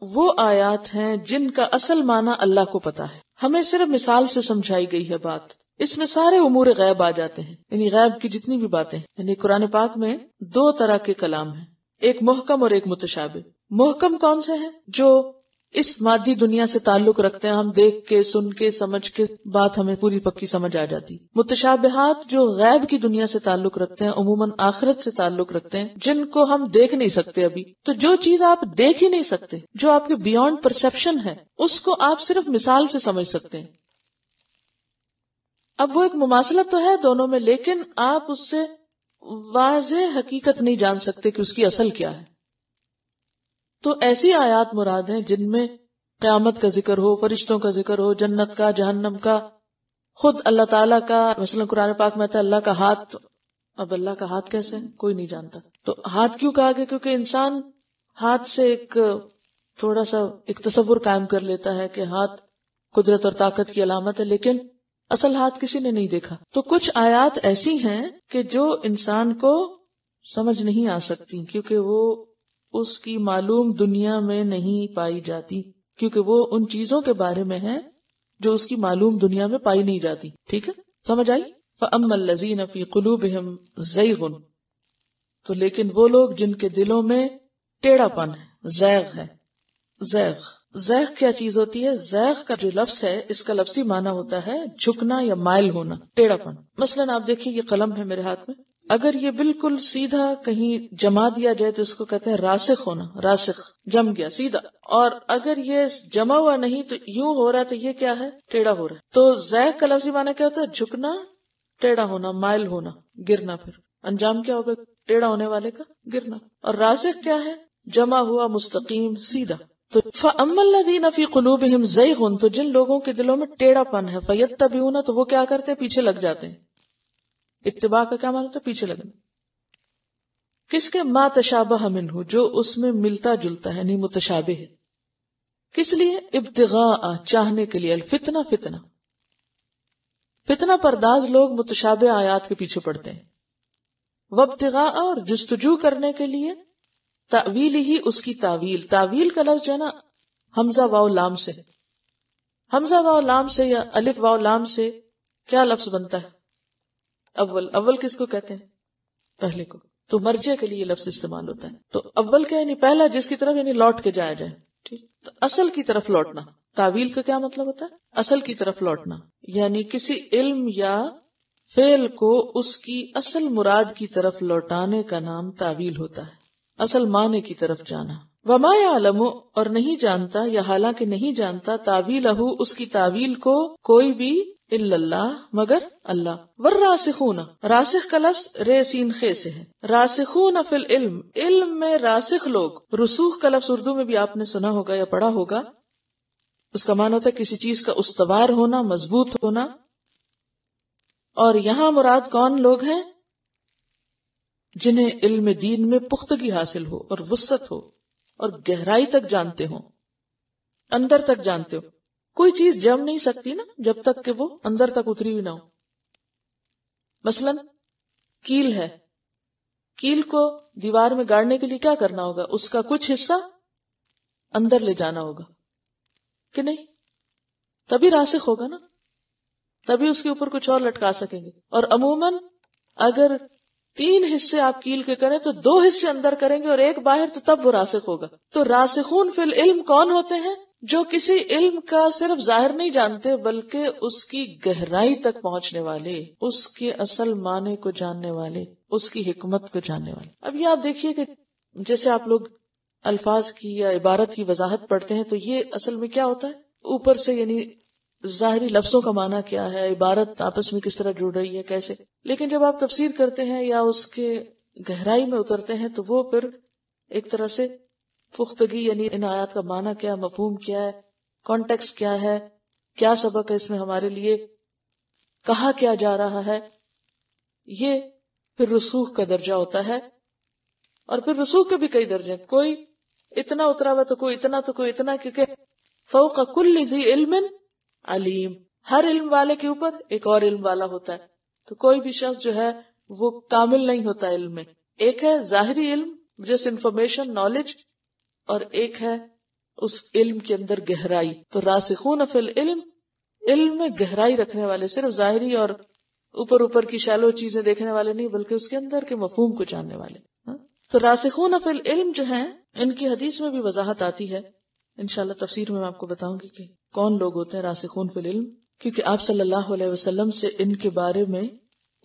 وہ آیات ہیں جن کا اصل معنی اللہ کو پتا ہے، ہمیں صرف مثال سے سمجھائی گئی ہے بات. اس میں سارے امور غیب آ جاتے ہیں، یعنی غیب کی جتنی بھی باتیں، یعنی قرآن پاک میں دو طرح کے کلام ہیں، ایک محکم اور ایک متشابہ. محکم کون سے ہیں؟ جو اس مادی دنیا سے تعلق رکھتے ہیں، ہم دیکھ کے، سن کے، سمجھ کے بات ہمیں پوری پکی سمجھ آ جاتی. متشابہات جو غیب کی دنیا سے تعلق رکھتے ہیں، عموماً آخرت سے تعلق رکھتے ہیں، جن کو ہم دیکھ نہیں سکتے ابھی. تو جو چیز آپ دیکھ ہی نہیں سکتے، جو آپ کے بیونڈ پرسپشن ہے، اس کو آپ صرف مثال سے سمجھ سکتے ہیں. اب وہ ایک مماثلت تو ہے دونوں میں، لیکن آپ اس سے واضح حقیقت نہیں جان سکتے کہ اس کی اصل کیا ہے. تو ایسی آیات مراد ہیں جن میں قیامت کا ذکر ہو، فرشتوں کا ذکر ہو، جنت کا، جہنم کا، خود اللہ تعالیٰ کا. مثلا قرآن پاک میں آتا ہے اللہ کا ہاتھ. اب اللہ کا ہاتھ کیسے ہے کوئی نہیں جانتا. تو ہاتھ کیوں کہا گیا؟ کیونکہ انسان ہاتھ سے ایک تھوڑا سا ایک تصور قائم کر لیتا ہے کہ ہاتھ قدرت اور طاقت کی علامت ہے، لیکن اصل ہاتھ کسی نے نہیں دیکھا. تو کچھ آیات ایسی ہیں کہ جو انسان کو سمجھ نہیں آ سکتی، کیونکہ وہ اس کی معلوم دنیا میں نہیں پائی جاتی، کیونکہ وہ ان چیزوں کے بارے میں ہے جو اس کی معلوم دنیا میں پائی نہیں جاتی. ٹھیک ہے، سمجھ آئی؟ فَأَمَّا الَّذِينَ فِي قُلُوبِهِمْ زَيْغٌ، تو لیکن وہ لوگ جن کے دلوں میں ٹیڑھا پن ہے، زیغ ہے. زیغ کیا چیز ہوتی ہے؟ زیغ کا جو لفظ ہے اس کا لفظی معنی ہوتا ہے جھکنا یا مائل ہونا، ٹیڑھا پن. مثلا آپ دیکھیں یہ قلم ہے میرے ہاتھ میں، اگر یہ بالکل سیدھا کہیں جما دیا جائے تو اس کو کہتے ہیں راسخ ہونا. راسخ جم گیا سیدھا. اور اگر یہ جمع ہوا نہیں تو یوں ہو رہا ہے، تو یہ کیا ہے؟ ٹیڑھا ہو رہا ہے. تو زیغ کا لفظی معنی کیا ہوتا ہے؟ جھکنا، ٹیڑھا ہونا، مائل ہونا، گرنا. پھر انجام کیا ہوگا ٹیڑھا ہونے والے کا؟ گرنا. اور راسخ کیا ہے؟ جمع ہوا مستقیم سیدھا. تو فَأَمَّا الَّذِينَ فِي قُلُوبِهِمْ زَيْغٌ، تو جن لوگوں کے دلوں میں ٹیڑھا پن ہے، فَيَتَّبِعُونَ، تو وہ کیا کرتے ہیں؟ پیچھے لگ جاتے ہیں. اتباع کا کیا معنی ہوتا ہے؟ پیچھے لگنا. کس کے؟ ما تشابہ منہ، جو اس میں ملتا جلتا ہے، یعنی متشابہ ہے. کس لیے؟ ابتغاء، چاہنے کے لیے. الفتنہ، فتنہ، فتنہ پرداز لوگ متشابہ آیات کے پیچھے پڑتے ہیں. وابتغاء، اور جستجو کرنے کے لیے. تأویل ہی، اس کی تعویل. تعویل کا لفظ جو ہے نا حمزہ واو لام سے ہے. حمزہ واو لام سے یا الف واو لام سے کیا لفظ بنتا ہے؟ اول. اول کس کو کہتے ہیں؟ پہلے کو. تو مرجع کے لیے یہ لفظ استعمال ہوتا ہے. تو اول کیا یعنی پہلا، جس کی طرف یعنی لوٹ کے جایا جائے. ٹھیک، تو اصل کی طرف لوٹنا. تعویل کا کیا مطلب ہوتا ہے؟ اصل کی طرف لوٹنا، یعنی کسی علم یا فعل کو اس کی اصل مراد کی طرف لوٹانے کا نام تعویل ہوتا ہے. اصل معنی کی طرف جانا. وما یعلم، اور نہیں جانتا یا حالانکہ نہیں جانتا، تعویلہ، اس کی تعویل کو کوئی بھی، الا اللہ، مگر اللہ. والراسخون، راسخ کا لفظ ر سین خ سے ہے. راسخون فی العلم، علم میں راسخ لوگ. رسوخ کا لفظ اردو میں بھی آپ نے سنا ہوگا یا پڑھا ہوگا. اس کا معنی ہوتا ہے کسی چیز کا استوار ہونا، مضبوط ہونا. اور یہاں مراد کون لوگ ہیں؟ جنہیں علم دین میں پختگی حاصل ہو اور وسعت ہو اور گہرائی تک جانتے ہوں، اندر تک جانتے ہو. کوئی چیز جم نہیں سکتی نا جب تک کہ وہ اندر تک اتری بھی نہ ہو. مثلا کیل ہے، کیل کو دیوار میں گاڑنے کے لیے کیا کرنا ہوگا؟ اس کا کچھ حصہ اندر لے جانا ہوگا کہ نہیں؟ تبھی راسخ ہوگا نا، تبھی اس کے اوپر کچھ اور لٹکا سکیں گے. اور عموماً اگر 3 حصے آپ کیل کے کریں تو 2 حصے اندر کریں گے اور 1 باہر، تو تب وہ راسخ ہوگا. تو راسخون فی العلم کون ہوتے ہیں؟ جو کسی علم کا صرف ظاہر نہیں جانتے بلکہ اس کی گہرائی تک پہنچنے والے، اس کے اصل معنی کو جاننے والے، اس کی حکمت کو جاننے والے. اب یہ آپ دیکھیے کہ جیسے آپ لوگ الفاظ کی یا عبارت کی وضاحت پڑھتے ہیں تو یہ اصل میں کیا ہوتا ہے؟ اوپر سے یعنی ظاہری لفظوں کا معنی کیا ہے، عبارت آپس میں کس طرح جڑ رہی ہے، کیسے. لیکن جب آپ تفسیر کرتے ہیں یا اس کے گہرائی میں اترتے ہیں تو وہ پھر ایک طرح سے پختگی، یعنی ان آیات کا معنی کیا، مفہوم کیا ہے، کانٹیکسٹ کیا ہے، کیا سبق ہے اس میں ہمارے لیے، کہا کیا جا رہا ہے، یہ پھر رسوخ کا درجہ ہوتا ہے. اور پھر رسوخ کے بھی کئی درجے، کوئی اتنا اترا ہوا تو کوئی اتنا تو کوئی اتنا، کیونکہ فوق کل ذی علم علیم، ہر علم والے کے اوپر ایک اور علم والا ہوتا ہے. تو کوئی بھی شخص جو ہے وہ کامل نہیں ہوتا علم میں. ایک ہے ظاہری علم، جس انفارمیشن، نالج، اور ایک ہے اس علم کے اندر گہرائی. تو راسخون فی العلم، علم میں گہرائی رکھنے والے، صرف ظاہری اور اوپر کی شالو چیزیں دیکھنے والے نہیں بلکہ اس کے اندر کے مفہوم کو جاننے والے. تو راسخون فی العلم جو ہیں ان کی حدیث میں بھی وضاحت آتی ہے. انشاءاللہ تفسیر میں آپ کو بتاؤں گی کہ کون لوگ ہوتے ہیں راسخون فی العلم، کیونکہ آپ صلی اللہ علیہ وسلم سے ان کے بارے میں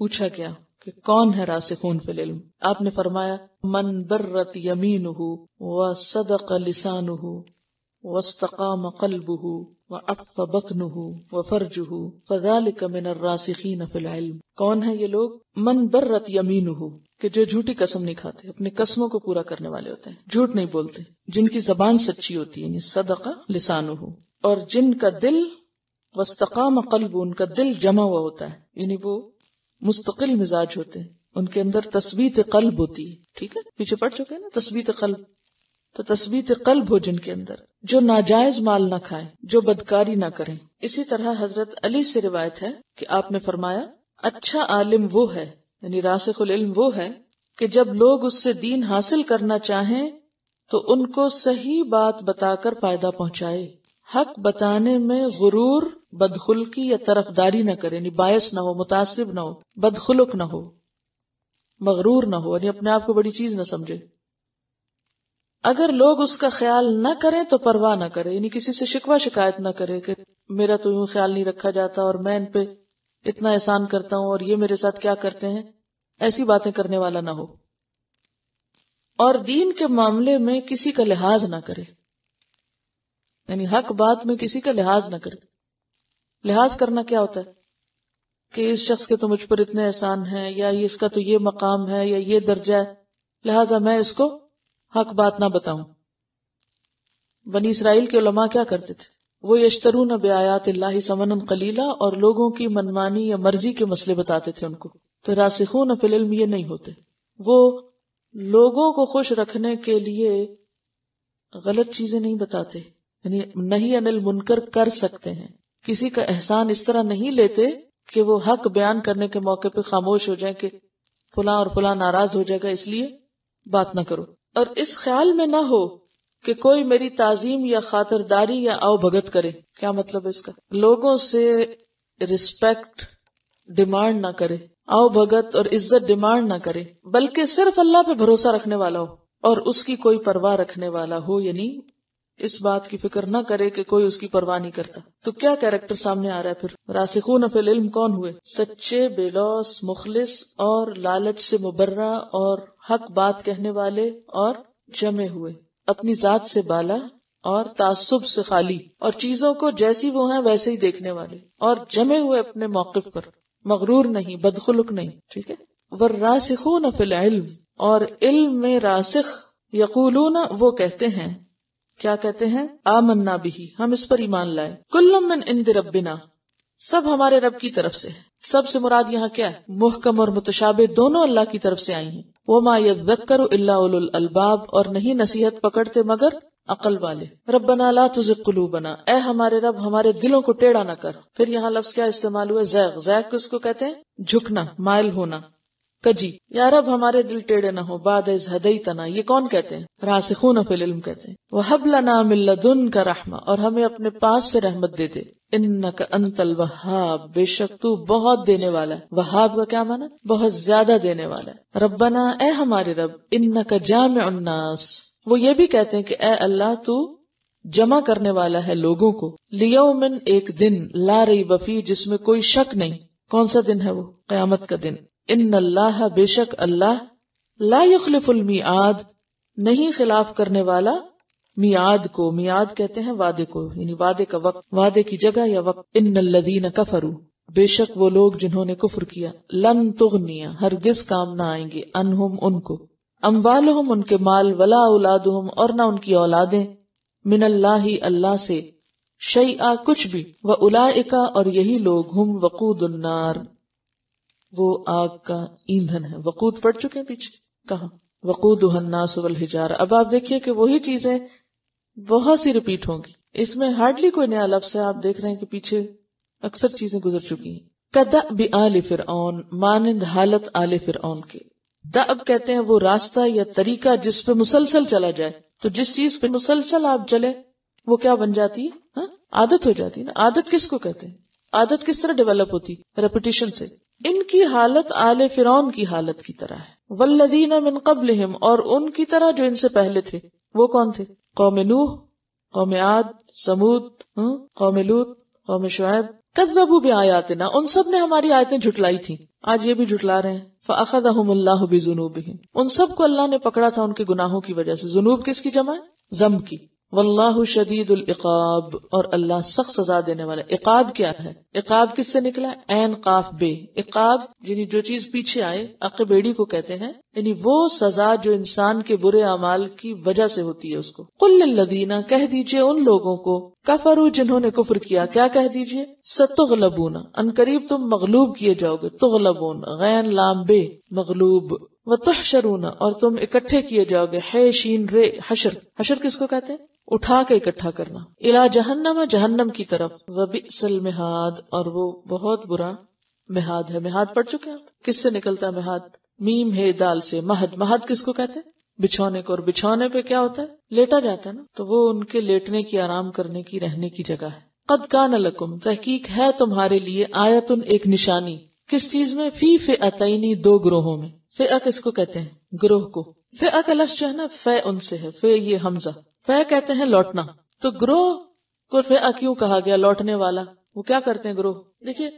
پوچھا گیا کہ کون ہے راسخون فی العلم. آپ نے فرمایا من برت یمینہ وصدق لسانہ واستقام قلبہ وعف بطنہ وفرجہ فذلک من الراسخین فی العلم. کون ہے یہ لوگ؟ من برت یمینہ، کہ جو جھوٹی قسم نہیں کھاتے، اپنے قسموں کو پورا کرنے والے ہوتے ہیں، جھوٹ نہیں بولتے، جن کی زبان سچی ہوتی ہے، یعنی صدق لسانہ. اور جن کا دل واستقام قلب، ان کا دل جمع ہوا ہوتا ہے، یعنی وہ مستقل مزاج ہوتے ہیں، ان کے اندر تثبیت قلب ہوتی ہے. ٹھیک ہے، پیچھے پڑھ چکے ہیں نا تثبیت قلب. تو تثبیت قلب ہو جن کے اندر، جو ناجائز مال نہ کھائیں، جو بدکاری نہ کریں. اسی طرح حضرت علی سے روایت ہے کہ آپ نے فرمایا اچھا عالم وہ ہے، یعنی راسخ العلم وہ ہے کہ جب لوگ اس سے دین حاصل کرنا چاہیں تو ان کو صحیح بات بتا کر فائدہ پہنچائے، حق بتانے میں غرور، بدخلقی یا طرفداری نہ کرے، یعنی باعث نہ ہو، متعصب نہ ہو، بدخلق نہ ہو، مغرور نہ ہو، یعنی اپنے آپ کو بڑی چیز نہ سمجھے. اگر لوگ اس کا خیال نہ کریں تو پرواہ نہ کرے، یعنی کسی سے شکوہ شکایت نہ کرے کہ میرا تو یوں خیال نہیں رکھا جاتا اور میں ان پہ اتنا احسان کرتا ہوں اور یہ میرے ساتھ کیا کرتے ہیں، ایسی باتیں کرنے والا نہ ہو. اور دین کے معاملے میں کسی کا لحاظ نہ کرے، یعنی حق بات میں کسی کا لحاظ نہ کرے. لحاظ کرنا کیا ہوتا ہے کہ اس شخص کے تو مجھ پر اتنے احسان ہیں، یا اس کا تو یہ مقام ہے یا یہ درجہ ہے، لہٰذا میں اس کو حق بات نہ بتاؤں. بنی اسرائیل کے علماء کیا کرتے تھے؟ وہ یشترون بآیات اللہ ثمنا قلیلا، اور لوگوں کی منمانی یا مرضی کے مسئلے بتاتے تھے ان کو. تو راسخون فی العلم یہ نہیں ہوتے، وہ لوگوں کو خوش رکھنے کے لیے غلط چیزیں نہیں بتاتے، یعنی نہی عن المنکر کر سکتے ہیں. کسی کا احسان اس طرح نہیں لیتے کہ وہ حق بیان کرنے کے موقع پہ خاموش ہو جائیں کہ فلاں اور فلاں ناراض ہو جائے گا اس لیے بات نہ کرو. اور اس خیال میں نہ ہو کہ کوئی میری تعظیم یا خاطرداری یا آؤ بھگت کرے. کیا مطلب ہے اس کا؟ لوگوں سے رسپیکٹ ڈیمانڈ نہ کرے، آؤ بھگت اور عزت ڈیمانڈ نہ کرے، بلکہ صرف اللہ پہ بھروسہ رکھنے والا ہو اور اس کی کوئی پرواہ رکھنے والا ہو، یعنی اس بات کی فکر نہ کرے کہ کوئی اس کی پرواہ نہیں کرتا. تو کیا کیریکٹر سامنے آ رہا ہے پھر؟ راسخون فی العلم کون ہوئے؟ سچے، بے لوث، مخلص اور لالچ سے مبرہ اور حق بات کہنے والے اور جمے ہوئے، اپنی ذات سے بالا اور تعصب سے خالی، اور چیزوں کو جیسی وہ ہیں ویسے ہی دیکھنے والے، اور جمے ہوئے اپنے موقف پر، مغرور نہیں، بدخلق نہیں. ٹھیک ہے. والراسخون فی العلم، اور علم میں راسخ، یقولون وہ کہتے ہیں، کیا کہتے ہیں؟ آمنا بہ، ہم اس پر ایمان لائے، کل من عند ربنا، سب ہمارے رب کی طرف سے. سب سے مراد یہاں کیا ہے؟ محکم اور متشابہ دونوں اللہ کی طرف سے آئی ہیں. وما یذکر الا اولو الالباب، اور نہیں نصیحت پکڑتے مگر عقل والے. ربنا لا تزغ قلوبنا، اے ہمارے رب ہمارے دلوں کو ٹیڑھا نہ کر. پھر یہاں لفظ کیا استعمال ہوا؟ زیغ. زیغ کس کو کہتے ہیں؟ جھکنا، مائل ہونا، کجی. یا رب ہمارے دل ٹیڑھے نہ ہو بعد از ہدیتنا، یہ کون کہتے ہیں؟ راسخون فی العلم کہتے ہیں. وہب لنا من لدنک رحمہ، اور ہمیں اپنے پاس سے رحمت دے دے. انک انت الوہاب، بے شک تو بہت دینے والا ہے. وہاب کا کیا معنی؟ بہت زیادہ دینے والا ہے. ربنا، اے ہمارے رب، انک جامع الناس، وہ یہ بھی کہتے ہیں کہ اے اللہ تو جمع کرنے والا ہے لوگوں کو. لیومن، ایک دن، لا ریب فیہ، جس میں کوئی شک نہیں. کون سا دن ہے وہ؟ قیامت کا دن. ان اللہ، بے شک اللہ، لا یخلف المیعاد، نہیں خلاف کرنے والا میعاد کو. میعاد کہتے ہیں وعدے کو، یعنی وعدے کا وقت، وعدے کی جگہ یا وقت. ان الذین کفروا، بے شک وہ لوگ جنہوں نے کفر کیا، لن تغنیا، ہرگز کام نہ آئیں گے، انہم ان کو، اموالہم ان کے مال، ولا اولادہم اور نہ ان کی اولادیں، من اللہ اللہ سے، شیئا کچھ بھی، واولئک اور یہی لوگ، ہم وقود النار، وہ آگ کا ایندھن ہے. وقود پڑھ چکے ہیں پیچھے، کہاں؟ وقودها الناس والحجارہ. اب آپ دیکھیے کہ وہی چیزیں بہت سی ریپیٹ ہوں گی، اس میں ہارڈلی کوئی نیا لفظ ہے. آپ دیکھ رہے ہیں کہ پیچھے اکثر چیزیں گزر چکی ہیں. کدأب آل فرعون، مانند حالت آل فرعون کے. دأب کہتے ہیں وہ راستہ یا طریقہ جس پہ مسلسل چلا جائے. تو جس چیز پہ مسلسل آپ چلے وہ کیا بن جاتی ہے؟ عادت ہو جاتی ہے نا. عادت کس کو کہتے ہیں؟ عادت کس طرح ڈیولپ ہوتی؟ ریپیٹیشن سے. ان کی حالت آل فرعون کی حالت کی طرح ہے. والذین من قبلہم، اور ان کی طرح جو ان سے پہلے تھے. وہ کون تھے؟ قوم نوح، قوم عاد، سمود، قوم لوط، قوم شعیب. کذبوا بآیاتنا، ان سب نے ہماری آیتیں جھٹلائی تھیں، آج یہ بھی جھٹلا رہے ہیں. فأخذہم اللہ بذنوبہم، ان سب کو اللہ نے پکڑا تھا ان کے گناہوں کی وجہ سے. ذنوب کس کی جمع ہے؟ ذنب کی. واللہ شدید العقاب، اور اللہ سخت سزا دینے والا. عقاب کیا ہے؟ عقاب کس سے نکلا؟ عین قاف بے. عقاب یعنی جو چیز پیچھے آئے، عقبیڑی کو کہتے ہیں، یعنی وہ سزا جو انسان کے برے اعمال کی وجہ سے ہوتی ہے اس کو. قل للذین، کہہ دیجئے ان لوگوں کو، کفروا جنہوں نے کفر کیا، کیا کہہ دیجئے؟ ستغلبون، ان قریب تم مغلوب کیے جاؤ گے. تغلبون، غین لام بے، مغلوب. وتحشرون، اور تم اکٹھے کیے جاؤ گے. ہے شین رے، حشر. حشر کس کو کہتے ہیں؟ اٹھا کے اکٹھا کرنا. الی جہنم، جہنم کی طرف. وبئس المہاد، اور وہ بہت برا مہاد ہے. مہاد پڑھ چکے ہیں آپ؟ کس سے نکلتا ہے مہاد؟ میم ہے دال سے. مہد، مہد کس کو کہتے ہیں؟ بچھونے کو. اور بچھونے پہ کیا ہوتا ہے؟ لیٹا جاتا ہے نا. تو وہ ان کے لیٹنے کی، آرام کرنے کی، رہنے کی جگہ ہے. قد کان لکم، تحقیق ہے تمہارے لیے، آیتن ایک نشانی. کس چیز میں؟ فی فئتین، دو گروہوں میں. فئہ کس کو کہتے ہیں؟ گروہ کو. فئہ کا لفظ جو ہے نا، فے ان سے ہے. فے یہ حمزہ. فے کہتے ہیں لوٹنا. تو گروہ کو فئہ کیوں کہا گیا؟ لوٹنے والا. وہ کیا کرتے ہیں گروہ؟ دیکھیے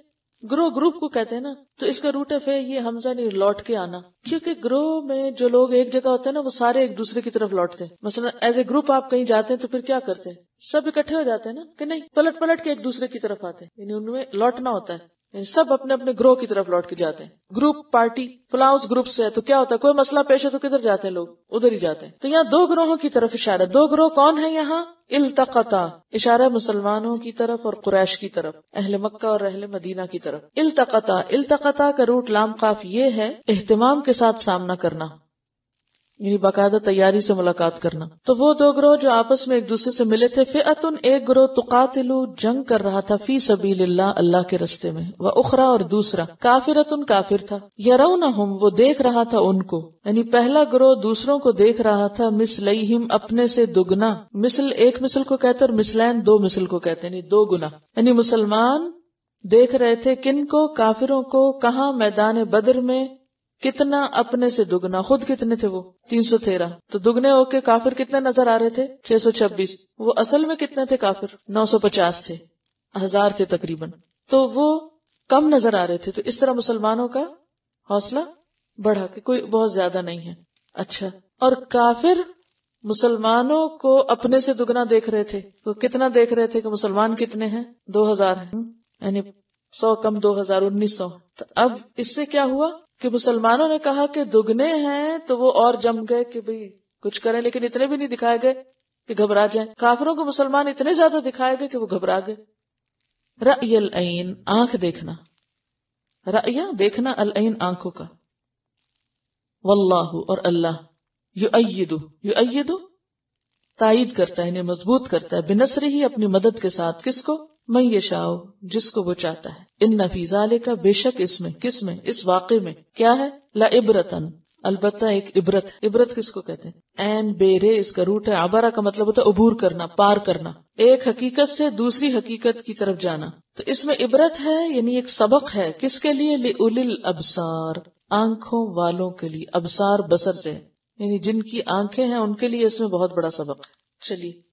گروہ گروپ کو کہتے ہیں نا، تو اس کا روٹ ہے فے یہ حمزہ نہیں، لوٹ کے آنا. کیونکہ گروہ میں جو لوگ ایک جگہ ہوتے ہیں نا، وہ سارے ایک دوسرے کی طرف لوٹتے ہیں. مثلا ایز اے گروپ آپ کہیں جاتے ہیں تو پھر کیا کرتے ہیں؟ سب اکٹھے ہو جاتے ہیں نا، کہ نہیں؟ پلٹ پلٹ کے ایک دوسرے کی طرف آتے ہیں، یعنی ان میں لوٹنا ہوتا ہے. سب اپنے اپنے گروہ کی طرف لوٹ کے جاتے ہیں. گروپ پارٹی فلاں اس گروپ سے ہے تو کیا ہوتا ہے, کوئی مسئلہ پیش ہے تو کدھر جاتے ہیں لوگ, ادھر ہی جاتے ہیں. تو یہاں دو گروہوں کی طرف اشارہ. دو گروہ کون ہیں یہاں؟ التقطا, اشارہ مسلمانوں کی طرف اور قریش کی طرف, اہل مکہ اور اہل مدینہ کی طرف. التقطا, التقطا کا روٹ لام قاف یہ ہے اہتمام کے ساتھ سامنا کرنا, یعنی باقاعدہ تیاری سے ملاقات کرنا. تو وہ دو گروہ جو آپس میں ایک دوسرے سے ملے تھے, فئتن ایک گروہ تقاتلو جنگ کر رہا تھا, فی سبیل اللہ اللہ کے رستے میں, و اخرى اور دوسرا کافرتن کافر تھا, یرونہم وہ دیکھ رہا تھا ان کو, یعنی پہلا گروہ دوسروں کو دیکھ رہا تھا, مثلیہم اپنے سے دگنا, مثل ایک مثل کو کہتے ہیں اور مثلین دو مثل کو کہتے ہیں, یعنی دو گنا. یعنی مسلمان دیکھ رہے تھے کن کو؟ کافروں کو. کہاں؟ میدان بدر میں. کتنا؟ اپنے سے دگنا. خود کتنے تھے وہ؟ 313. تو دگنے ہو کے کافر کتنے نظر آ رہے تھے؟ 626. وہ اصل میں کتنے تھے کافر؟ 950 تھے, 1000 تھے تقریباً. تو وہ کم نظر آ رہے تھے. تو اس طرح مسلمانوں کا حوصلہ بڑھا کہ کوئی بہت زیادہ نہیں ہے. اچھا, اور کافر مسلمانوں کو اپنے سے دگنا دیکھ رہے تھے. تو کتنا دیکھ رہے تھے کہ مسلمان کتنے ہیں؟ 2000 ہیں, یعنی 100 کم 2000 1900. تو اب اس سے کیا ہوا کہ مسلمانوں نے کہا کہ دگنے ہیں تو وہ اور جم گئے کہ بھئی کچھ کریں, لیکن اتنے بھی نہیں دکھائے گئے کہ گھبرا جائیں. کافروں کو مسلمان اتنے زیادہ دکھائے گئے کہ وہ گھبرا گئے. رأی العین, آنکھ دیکھنا. رأی دیکھنا, العین آنکھوں کا. واللہ اور اللہ, یؤید تائید کرتا ہے, انہیں مضبوط کرتا ہے, بنصرہ ہی اپنی مدد کے ساتھ. کس کو؟ من یشاء جس کو وہ چاہتا ہے. ان فی ذالک بے شک اس میں, کس میں؟ اس واقع میں کیا ہے؟ لعبرتن البتہ ایک عبرت. عبرت کس کو کہتے ہیں؟ عین بیرے اس کا روٹ ہے. عبرہ کا مطلب ہوتا ہے عبور کرنا, پار کرنا, ایک حقیقت سے دوسری حقیقت کی طرف جانا. تو اس میں عبرت ہے, یعنی ایک سبق ہے. کس کے لیے؟ لأولی الابصار, آنکھوں والوں کے لیے. ابصار بصر سے, یعنی جن کی آنکھیں ہیں ان کے لیے اس میں بہت بڑا سبق ہے. چلیے